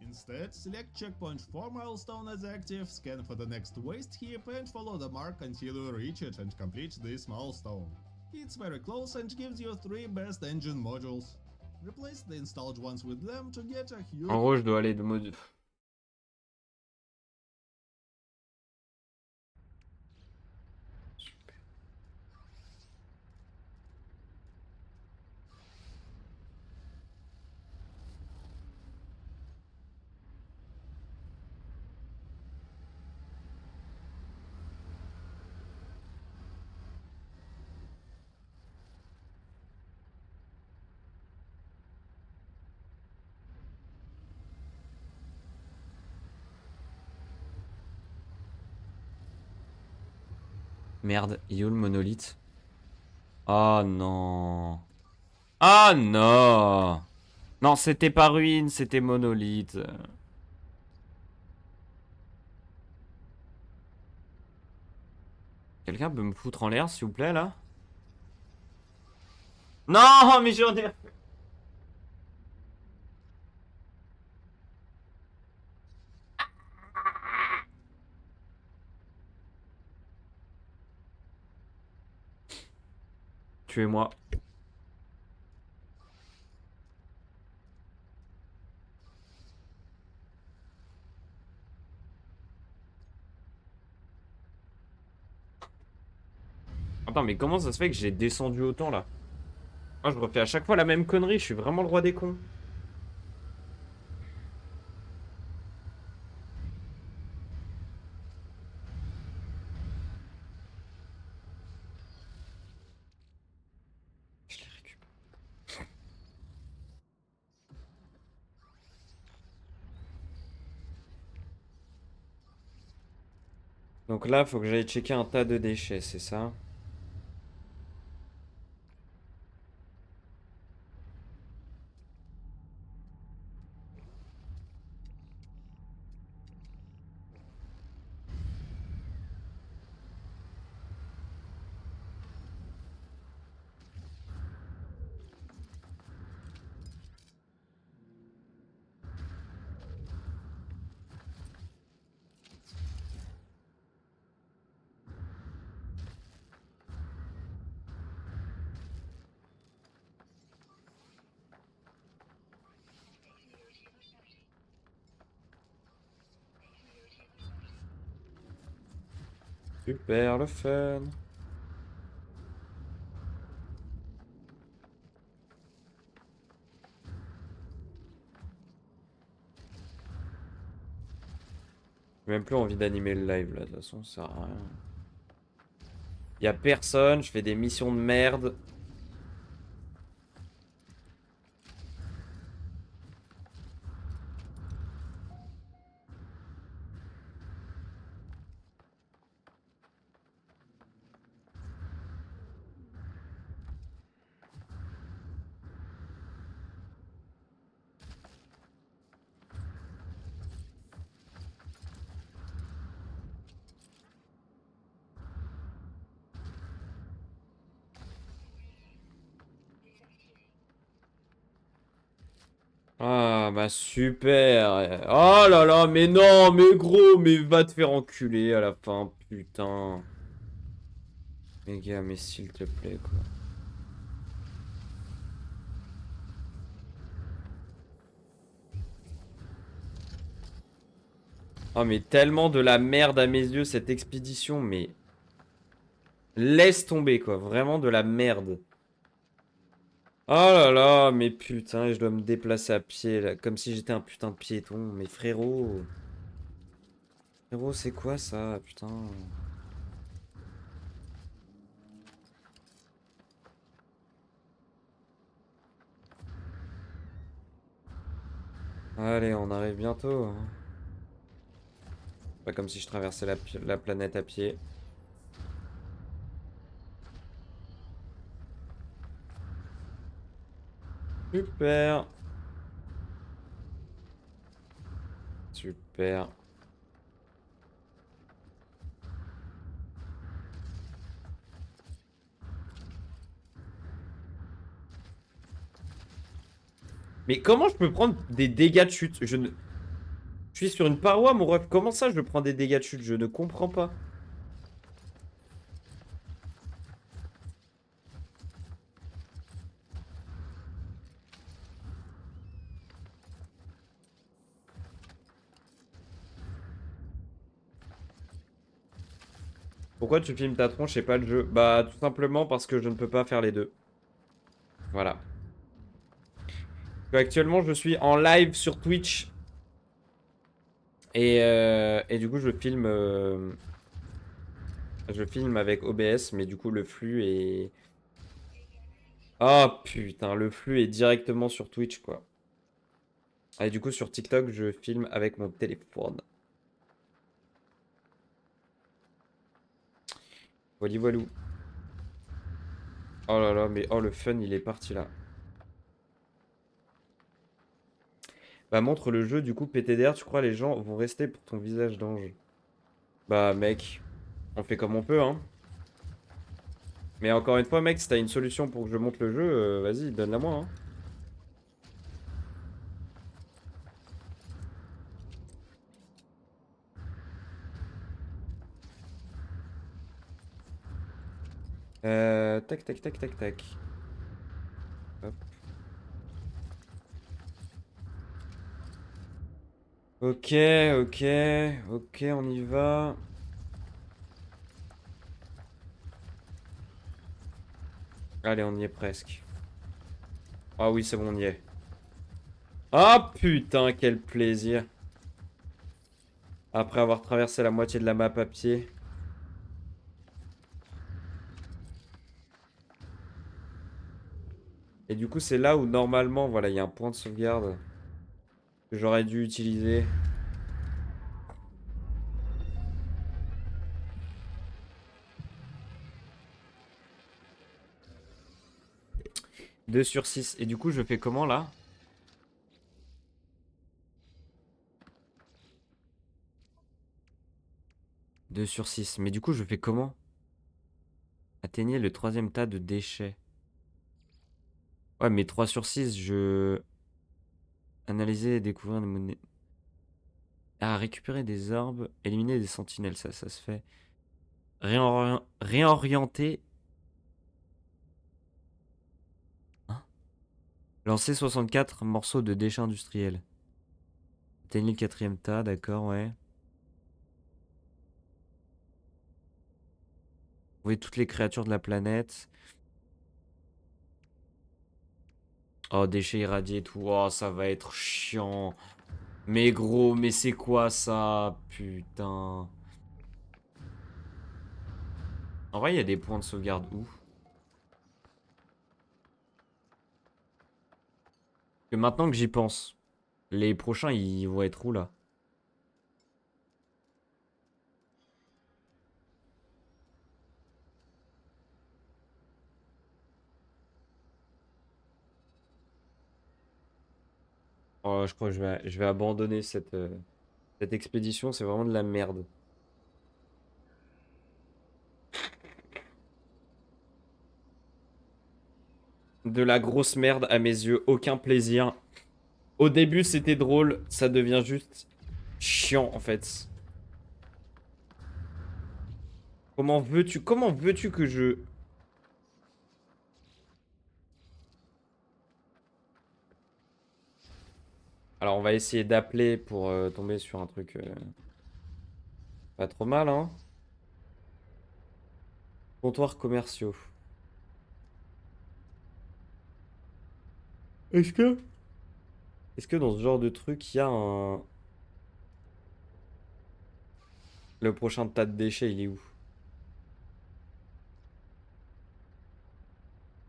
Instead, select checkpoint 4 milestone as active, scan for the next waste heap and follow the mark until you reach it and complete this milestone. It's very close and gives you 3 best engine modules. Replace the installed ones with them to get a huge... En gros, je dois aller de mode... Merde, il est où le monolithe? Oh non. Ah non. Non, c'était pas ruine, c'était monolithe. Quelqu'un peut me foutre en l'air, s'il vous plaît, là? Non, mais j'en ai... Tuez-moi. Attends, mais comment ça se fait que j'ai descendu autant, là? Moi, je refais à chaque fois la même connerie, je suis vraiment le roi des cons. Je les récupère. Donc là, faut que j'aille checker un tas de déchets, c'est ça? Super, le fun. J'ai même plus envie d'animer le live, là, de toute façon, ça sert à rien. Y a personne, je fais des missions de merde. Ah, bah super. Oh là là, mais non, mais gros, mais va te faire enculer à la fin, putain. Les gars, mais s'il te plaît, quoi. Oh, mais tellement de la merde à mes yeux, cette expédition, mais... Laisse tomber, quoi. Vraiment de la merde. Oh là là, mais putain, je dois me déplacer à pied, là. Comme si j'étais un putain de piéton. Mais frérot... Frérot, c'est quoi ça, putain? Allez, on arrive bientôt, hein. Pas comme si je traversais la planète à pied. Super. Super. Mais comment je peux prendre des dégâts de chute? Je suis sur une paroi, mon ref. Comment ça, je prends des dégâts de chute? Je ne comprends pas. Pourquoi tu filmes ta tronche et pas le jeu? Bah, tout simplement parce que je ne peux pas faire les deux. Voilà. Actuellement, je suis en live sur Twitch. Et du coup, je filme avec OBS, mais du coup, le flux est... Oh putain, le flux est directement sur Twitch, quoi. Et du coup, sur TikTok, je filme avec mon téléphone. Voilà, voilou. Oh là là, mais oh, le fun, il est parti là. Bah, montre le jeu, du coup, PTDR, tu crois les gens vont rester pour ton visage d'ange? Bah, mec, on fait comme on peut, hein. Mais encore une fois, mec, si t'as une solution pour que je monte le jeu, vas-y, donne-la moi, hein. Tac, tac, tac, tac, tac. Hop. Ok, ok, ok, on y va. Allez, on y est presque. Ah oui, c'est bon, on y est. Ah putain, quel plaisir. Après avoir traversé la moitié de la map à pied. Et du coup, c'est là où normalement, voilà, il y a un point de sauvegarde que j'aurais dû utiliser. 2/6. Et du coup, je fais comment là? 2/6. Mais du coup, je fais comment? Atteignez le troisième tas de déchets. Ouais, mais 3/6, je... Analyser et découvrir des monnaies. Ah, récupérer des orbes, éliminer des sentinelles, ça se fait. Réorienter. Hein. Lancer 64 morceaux de déchets industriels. Atteignez le quatrième tas, d'accord, ouais. Trouver toutes les créatures de la planète. Oh, déchets irradiés et tout. Oh, ça va être chiant. Mais gros, mais c'est quoi ça? Putain. En vrai, il y a des points de sauvegarde où? Que maintenant que j'y pense, les prochains, ils vont être où là? Oh, je crois que je vais abandonner cette expédition. C'est vraiment de la merde. De la grosse merde à mes yeux. Aucun plaisir. Au début, c'était drôle. Ça devient juste chiant en fait. Comment veux-tu que je... Alors, on va essayer d'appeler pour tomber sur un truc pas trop mal, hein. Comptoirs commerciaux. Est-ce que... Est-ce que dans ce genre de truc, il y a un... Le prochain tas de déchets, il est où?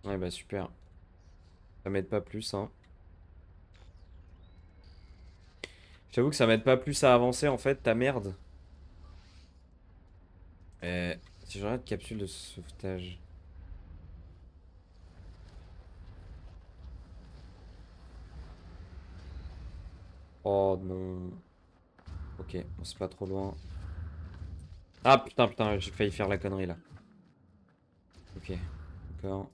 Ouais, bah super. Ça m'aide pas plus, hein. J'avoue que ça m'aide pas plus à avancer, en fait, ta merde. Si je regarde capsule de sauvetage. Oh non. Ok, bon, c'est pas trop loin. Ah putain, putain, j'ai failli faire la connerie là. Ok, d'accord.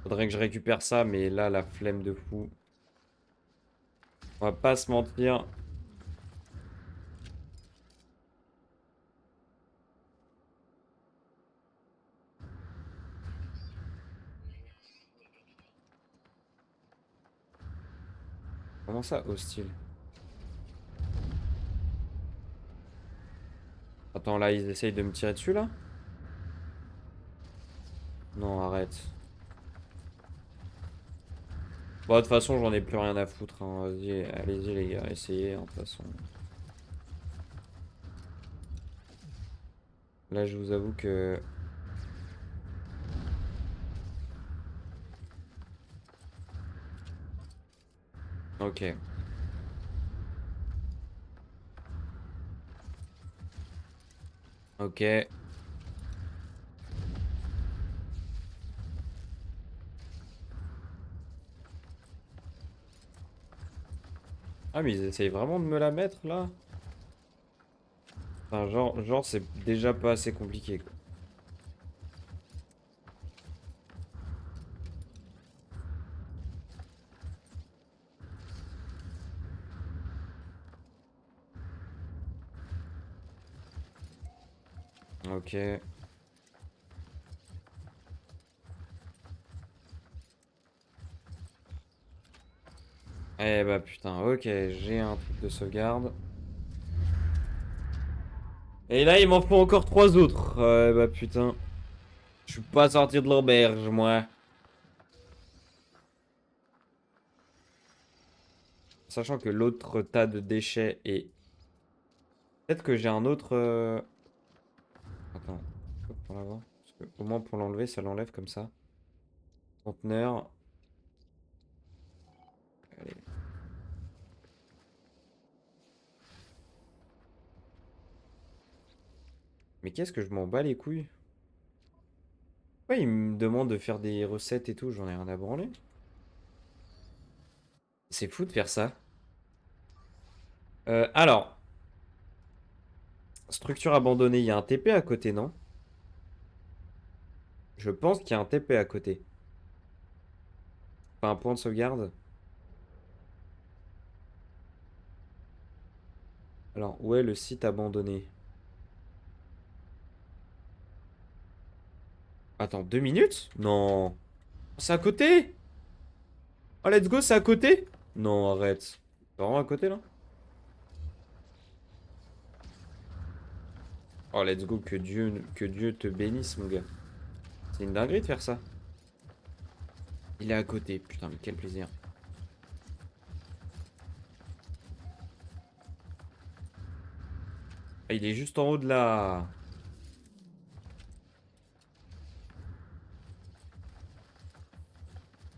Faudrait que je récupère ça, mais là, la flemme de fou. On va pas se mentir. Comment ça, hostile? Attends, là, ils essayent de me tirer dessus, là? Non, arrête. Bon, de toute façon, j'en ai plus rien à foutre, hein. Vas-y, allez-y, les gars, essayez, hein, de toute façon. Là, je vous avoue que... Ok. Ok. Ah, mais ils essayent vraiment de me la mettre, là? Enfin, genre c'est déjà pas assez compliqué, quoi. Ok. Eh bah putain, ok, j'ai un truc de sauvegarde. Et là, il m'en faut encore 3 autres. Bah putain. Je suis pas sorti de l'auberge, moi. Sachant que l'autre tas de déchets est... Peut-être que j'ai un autre... Attends, hop, pour l'avoir. Parce que au moins pour l'enlever, ça l'enlève comme ça. Conteneur. Allez. Mais qu'est-ce que je m'en bats les couilles? Ouais, il me demande de faire des recettes et tout, j'en ai rien à branler. C'est fou de faire ça. Alors, structure abandonnée, il y a un TP à côté, non? Je pense qu'il y a un TP à côté. Enfin, un point de sauvegarde. Alors, où est le site abandonné? Attends, 2 minutes? Non. C'est à côté? Oh, let's go, c'est à côté? Non, arrête. C'est vraiment à côté, là? Oh, let's go, que Dieu te bénisse, mon gars. C'est une dinguerie de faire ça. Il est à côté, putain, mais quel plaisir. Ah, il est juste en haut de la...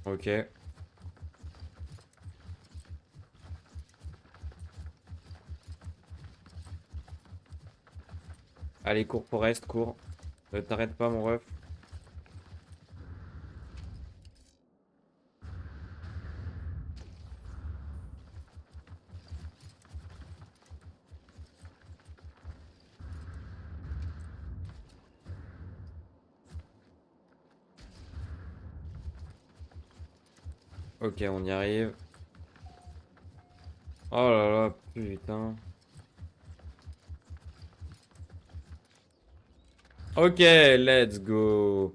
Ok. Allez, cours, Forest, cours. T'arrêtes pas, mon ref. Ok, on y arrive. Oh là là, putain. Ok, let's go.